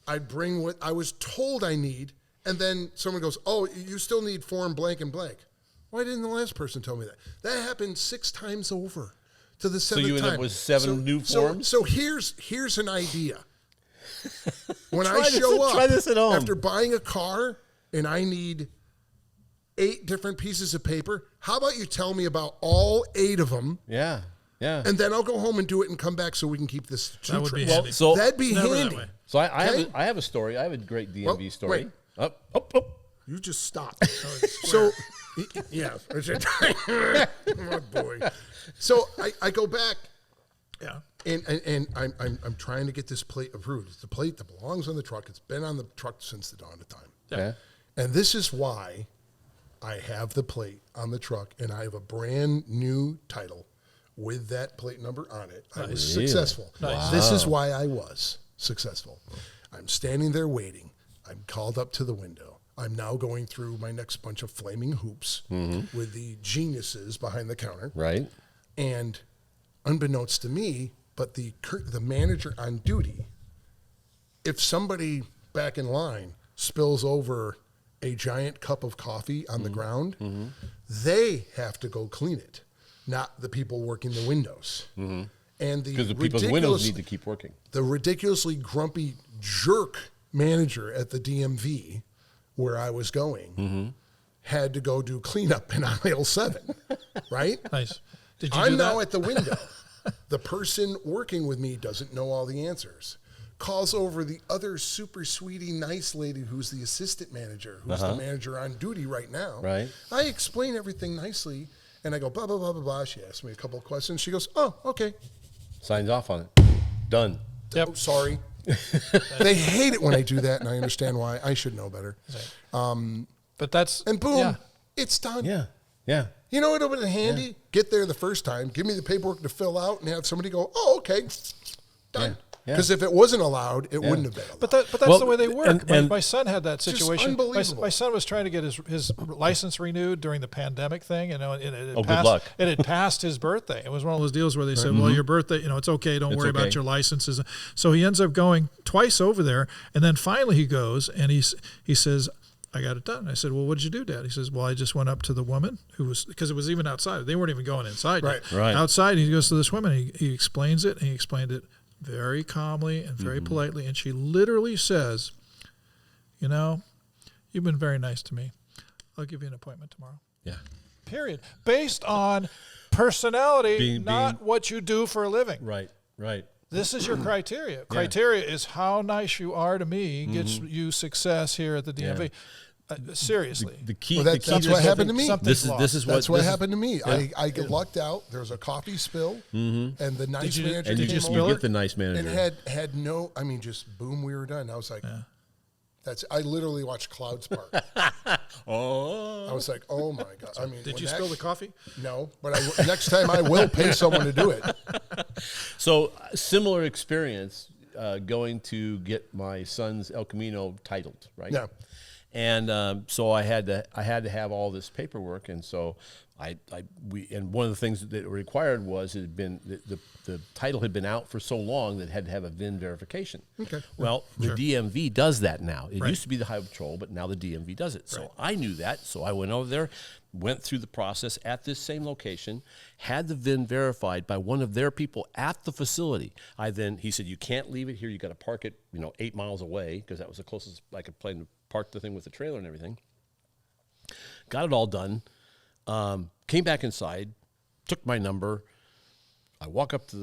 I'd bring what I was told I need, and then someone goes, oh, you still need form blank and blank. Why didn't the last person tell me that? That happened 6 times over to the 7th time. you ended up with 7 new forms? So here's an idea. When I Try this- show up try this at home. after buying a car and I need 8 different pieces of paper, how about you tell me about all 8 of them? Yeah. Yeah. And then I'll go home and do it and come back so we can keep this. That would be trips. handy. So That'd be Never that handy. way. So I Okay. have a story. I have a great DMV Well, story. wait. Oh. You just stop. So, yeah. Oh, boy. So I go back. Yeah. And I'm trying to get this plate approved. It's the plate that belongs on the truck. It's been on the truck since the dawn of time. Yeah. And this is why I have the plate on the truck, and I have a brand new title with that plate number on it. I was successful. Nice. This is why I was successful. I'm standing there waiting. I'm called up to the window. I'm now going through my next bunch of flaming hoops with the geniuses behind the counter. Right. And unbeknownst to me, but the manager on duty, if somebody back in line spills over a giant cup of coffee on the ground, they have to go clean it, not the people working the windows. And Because the people's windows need to keep working. the ridiculously grumpy jerk manager at the DMV where I was going had to go do cleanup in aisle 7, right? Nice. Did you I'm do that? now at the window. The person working with me doesn't know all the answers. Calls over the other super sweetie nice lady who's the assistant manager, who's the manager on duty right now. Right. I explain everything nicely, and I go, blah, blah, blah, blah, blah. She asks me a couple of questions. She goes, oh, okay. Signs off on it. Done. Yep. Oh, sorry. They hate it when I do that, and I understand why. I should know better. But that's And boom, Yeah. it's done. Yeah. Yeah. You know what would have been handy? Get there the first time, give me the paperwork to fill out, and have somebody go, oh, okay, done. Yeah. Because if it wasn't allowed, it wouldn't have been allowed. But that's Well, the way they work. and- My son had that Just situation. unbelievable. My son was trying to get his license renewed during the pandemic thing, and it Oh, good passed, luck. It had passed his birthday. It was one of those deals where they said, "Well, your birthday, it's okay. Don't It's worry okay. about your licenses." So he ends up going twice over there, and then finally he goes and he says, I got it done. I said, well, what did you do, Dad? He says, well, I just went up to the woman who was, because it was even outside. They weren't even going inside. Right. Yet. Right. Outside, he goes to this woman. He explains it, and he explained it very calmly and very politely. And she literally says, you've been very nice to me. I'll give you an appointment tomorrow. Yeah. Period. Based on personality, Being- not what you do for a living. Right. Right. This is your criteria. Criteria is how nice you are to me gets you success here at the DMV. Seriously. The key. Well, the that's key what to happened to me. something's This is what That's what this is- happened to me. I get lucked out. There was a coffee spill, and the nice manager And you came just over you get the nice manager. and had no. I mean, just boom, we were done. I was like, I literally watched clouds part. I was like, oh my god. I mean, Did when you that- spill the coffee? No, but next time I will pay someone to do it. So similar experience going to get my son's El Camino titled, right? Yeah. And so I had to have all this paperwork, and so and one of the things that it required was it had been the title had been out for so long that it had to have a VIN verification. Okay. Well, the DMV does that now. It used to be the Highway Patrol, but now the DMV does it. So I knew that, so I went over there, went through the process at this same location, had the VIN verified by one of their people at the facility. He said, you can't leave it here. You got to park it, 8 miles away, because that was the closest I could park the thing with the trailer and everything. Got it all done. Came back inside, took my number. I walk up to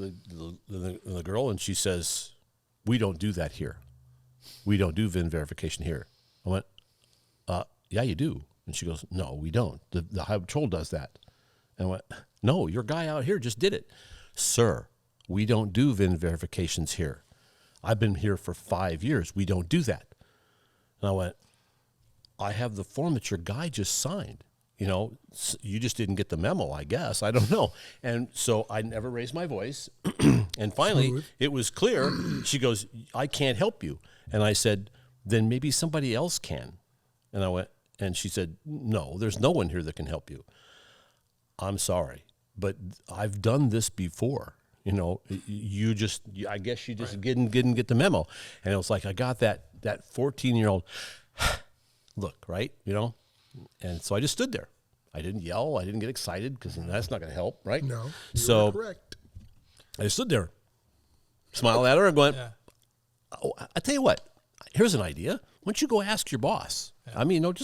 the girl, and she says, we don't do that here. We don't do VIN verification here. I went, yeah, you do. And she goes, no, we don't. The Highway Patrol does that. And I went, no, your guy out here just did it. Sir, we don't do VIN verifications here. I've been here for 5 years. We don't do that. And I went, I have the form that your guy just signed. You just didn't get the memo, I guess. I don't know. And so I never raised my voice. And finally, it was clear. She goes, I can't help you. And I said, then maybe somebody else can. And I went, and she said, no, there's no one here that can help you. I'm sorry, but I've done this before. I guess you just didn't get the memo. And it was like, I got that 14-year-old look, right? And so I just stood there. I didn't yell. I didn't get excited, because that's not going to help, right? No, you So are correct. I just stood there, smiled at her, and going, Yeah. oh, I tell you what, here's an idea. Why don't you go ask your boss? I mean, can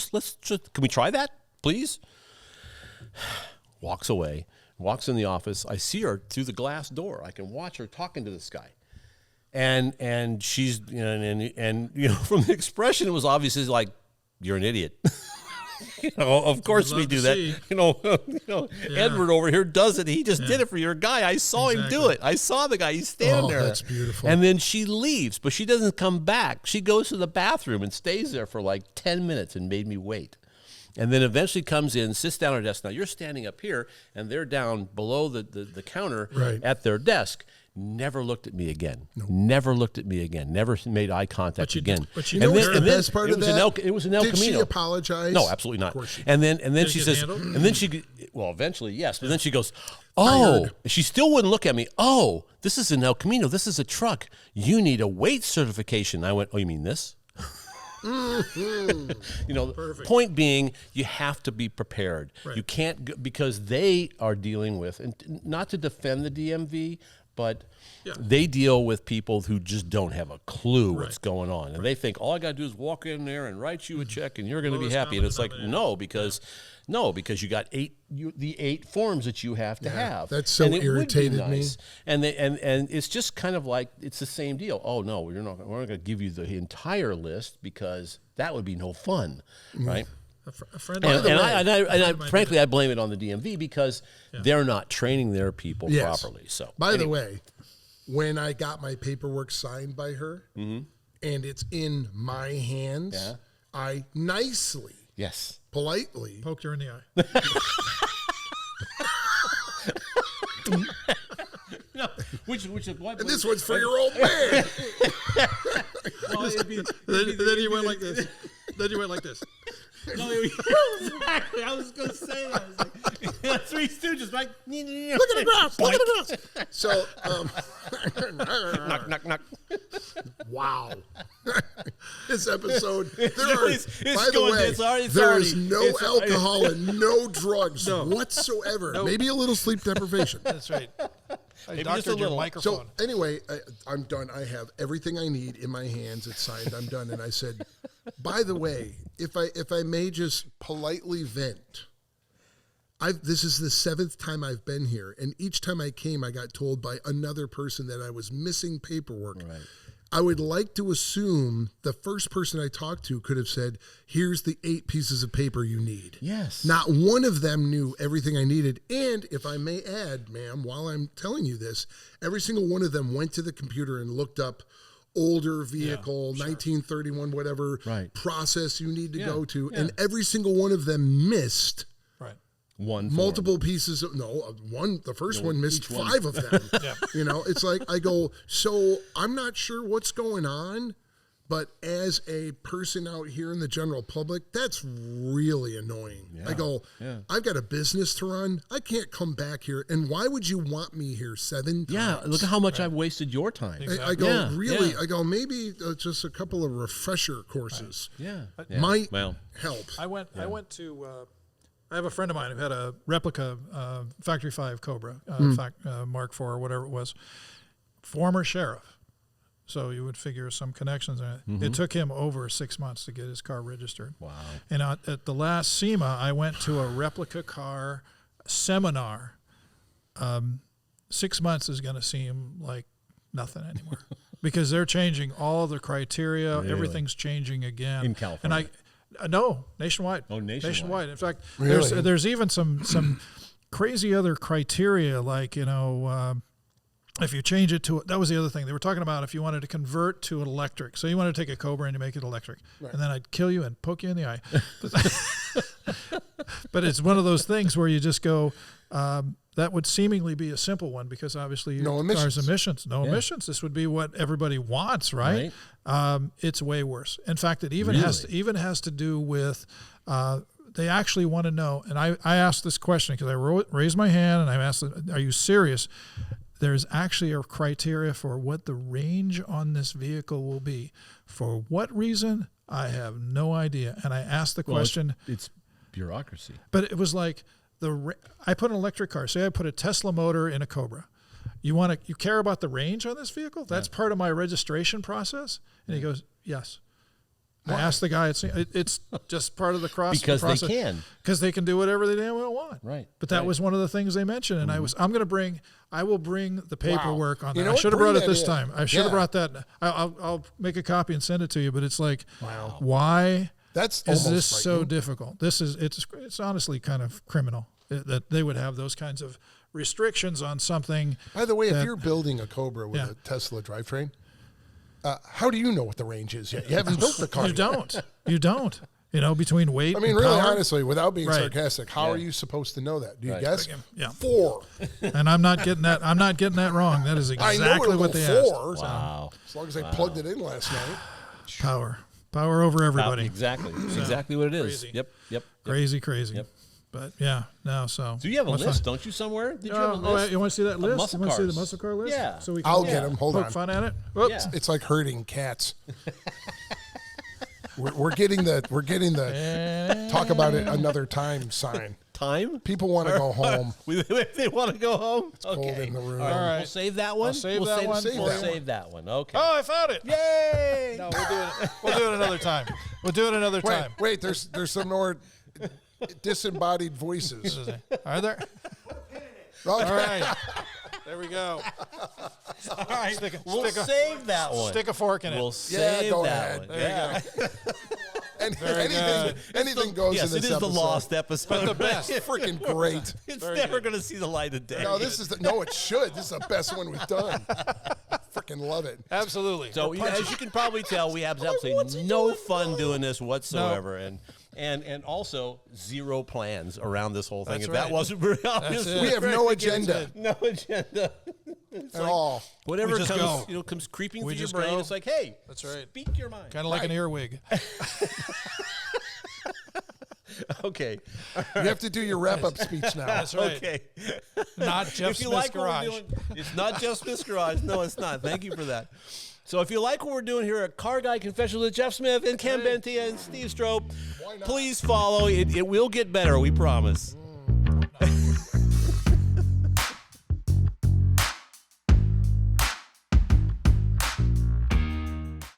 we try that, please? Walks away. walks in the office. I see her through the glass door. I can watch her talking to this guy. And she's, and from the expression, it was obviously like, you're an idiot. Of course we do that. Edward over here does it. He just did it for your guy. I saw him do it. I saw the guy. He's standing there. That's beautiful. And then she leaves, but she doesn't come back. She goes to the bathroom and stays there for like 10 minutes and made me wait. And then eventually comes in, sits down at her desk. Now you're standing up here, and they're down below the counter at their desk. Never looked at me again. Nope. Never looked at me again. Never made eye contact again. But you know what's the best part of that? It was an El Camino. Did she apologize? No, absolutely not. And then she says, eventually, yes. But then she goes, she still wouldn't look at me. Oh, this is an El Camino. This is a truck. You need a weight certification. I went, oh, you mean this? Perfect. Point being, you have to be prepared. Right. You can't, because they are dealing with, and not to defend the DMV, but they deal with people who just don't have a clue what's going on. And they think, all I got to do is walk in there and write you a check and you're going to be happy. And it's like, no, because you got the 8 forms that you have to have. That's so irritated me. And it's just kind of like, it's the same deal. Oh, no, we're not going to give you the entire list because that would be no fun, right? A friend frankly, I blame it on the DMV because they're not training their people properly. So, by the way, when I got my paperwork signed by her and it's in my hands, I nicely, politely poked her in the eye. Which is what? And this one's for your old man. Then he went like this. No, exactly. I was going to say that. I was like, Three Stooges, like, look at the grass. Look at the grass. So, knock, knock, knock. Wow. This episode, there is no alcohol and no drugs whatsoever. Maybe a little sleep deprivation. That's right. Maybe just a little. So anyway, I'm done. I have everything I need in my hands. It's signed. I'm done. And I said, by the way, if I may just politely vent, this is the 7th time I've been here, and each time I came, I got told by another person that I was missing paperwork. Right. I would like to assume the first person I talked to could have said, here's the 8 pieces of paper you need. Yes. Not one of them knew everything I needed. And if I may add, ma'am, while I'm telling you this, every single one of them went to the computer and looked up older vehicle, 1931, whatever process you need to go to. Yeah. And every single one of them missed multiple pieces of the first one missed 5 of them. It's like I go, so I'm not sure what's going on, but as a person out here in the general public, that's really annoying. I go, I've got a business to run. I can't come back here. And why would you want me here 7 times? Yeah, look at how much I've wasted your time. Exactly. I go, really? I go, maybe just a couple of refresher courses might help. I went to I have a friend of mine who had a replica Factory 5 Cobra, Mark IV or whatever it was, former sheriff. So you would figure some connections in it. Mm-hmm. It took him over 6 months to get his car registered. Wow. And at the last SEMA, I went to a replica car seminar. 6 months is going to seem like nothing anymore because they're changing all the criteria. Really? Everything's changing again. In California? No, nationwide. Oh, nationwide. In fact, really? there's even some crazy other criteria, like, if you change it to, that was the other thing. They were talking about if you wanted to convert to an electric. So you want to take a Cobra and you make it electric. Right. And then I'd kill you and poke you in the eye. But it's one of those things where you just go, that would seemingly be a simple one because obviously your car's emissions. No emissions. This would be what everybody wants, right? It's way worse. In fact, it even has to do with they actually want to know. And I asked this question because I raised my hand and I asked, are you serious? There's actually a criteria for what the range on this vehicle will be. For what reason? I have no idea. And I asked the question. It's bureaucracy. But it was like, I put an electric car. Say I put a Tesla motor in a Cobra. You care about the range on this vehicle? That's part of my registration process? And he goes, yes. I asked the guy. It's just part of the process. Because they can. Because they can do whatever they damn well want. Right. But that was one of the things they mentioned, and I will bring the paperwork on that. You know I what? should have Bring that that this in. time. I should have Yeah. brought that. I'll make a copy and send it to you. But it's like, why That's is almost this so frightening. difficult? It's honestly kind of criminal that they would have those kinds of restrictions on something. By the way, if that- you're building a Cobra with Yeah. a Tesla drivetrain, how do you know what the range is yet? You haven't built the car. You don't. You don't. Between weight. I mean, and really, power. honestly, without being Right. sarcastic, how are you supposed to know that? Do you guess? Yeah. 4. And I'm not getting that. I'm not getting that wrong. That is I know exactly it'll what go they 4. asked. Wow. As long as I plugged it in last night. Power over everybody. Exactly. It's exactly what it is. Crazy. Yep. Crazy. Yep. But yeah, no. So Do you have a what's list, fun? don't you, somewhere? Did you have a Oh, list? you want to see that list? muscle You want to see the cars. muscle car list? Yeah. So we can I'll get 'em. Hold poke on. fun at it. Whoops. Yeah. It's like herding cats. we're getting the talk about it another time sign. Time? People want to go home. They want to go home? Cold in the room. All right. We'll save that one. save we'll that save, one. Save We'll that save that one. Okay. Oh, I found it. Yay! No, we'll do it another time. We'll do it another time. Wait, there's some more disembodied voices. Are there? All right. There we go. All right. We'll save that one. Stick a fork in it. We'll Yeah, save go that ahead. one. There you go. And good. anything goes Yes, in it this is episode. the lost episode. But the best. Freaking great. It's never going to see the light of day. No, it should. This is the best one we've done. Freaking love it. Absolutely. So as you can probably tell, we have absolutely no fun doing this whatsoever, and also zero plans around this whole thing. That's If that right. wasn't very obvious, it. We have no agenda no agenda. at all. Whatever We just comes, go. comes creeping We through your just brain, go. it's like, hey, That's right. speak your mind. Kind of like an earwig. Okay, You have to do your wrap-up speech now. That's right. okay. Not Jeff If you Smith's like what garage. we're doing, it's not Jeff Smith's garage. No, it's not. Thank you for that. So if you like what we're doing here at Car Guy Confessions with Jeff Smith and Ken Benty and Steve Strope, please follow. It will get better, we promise.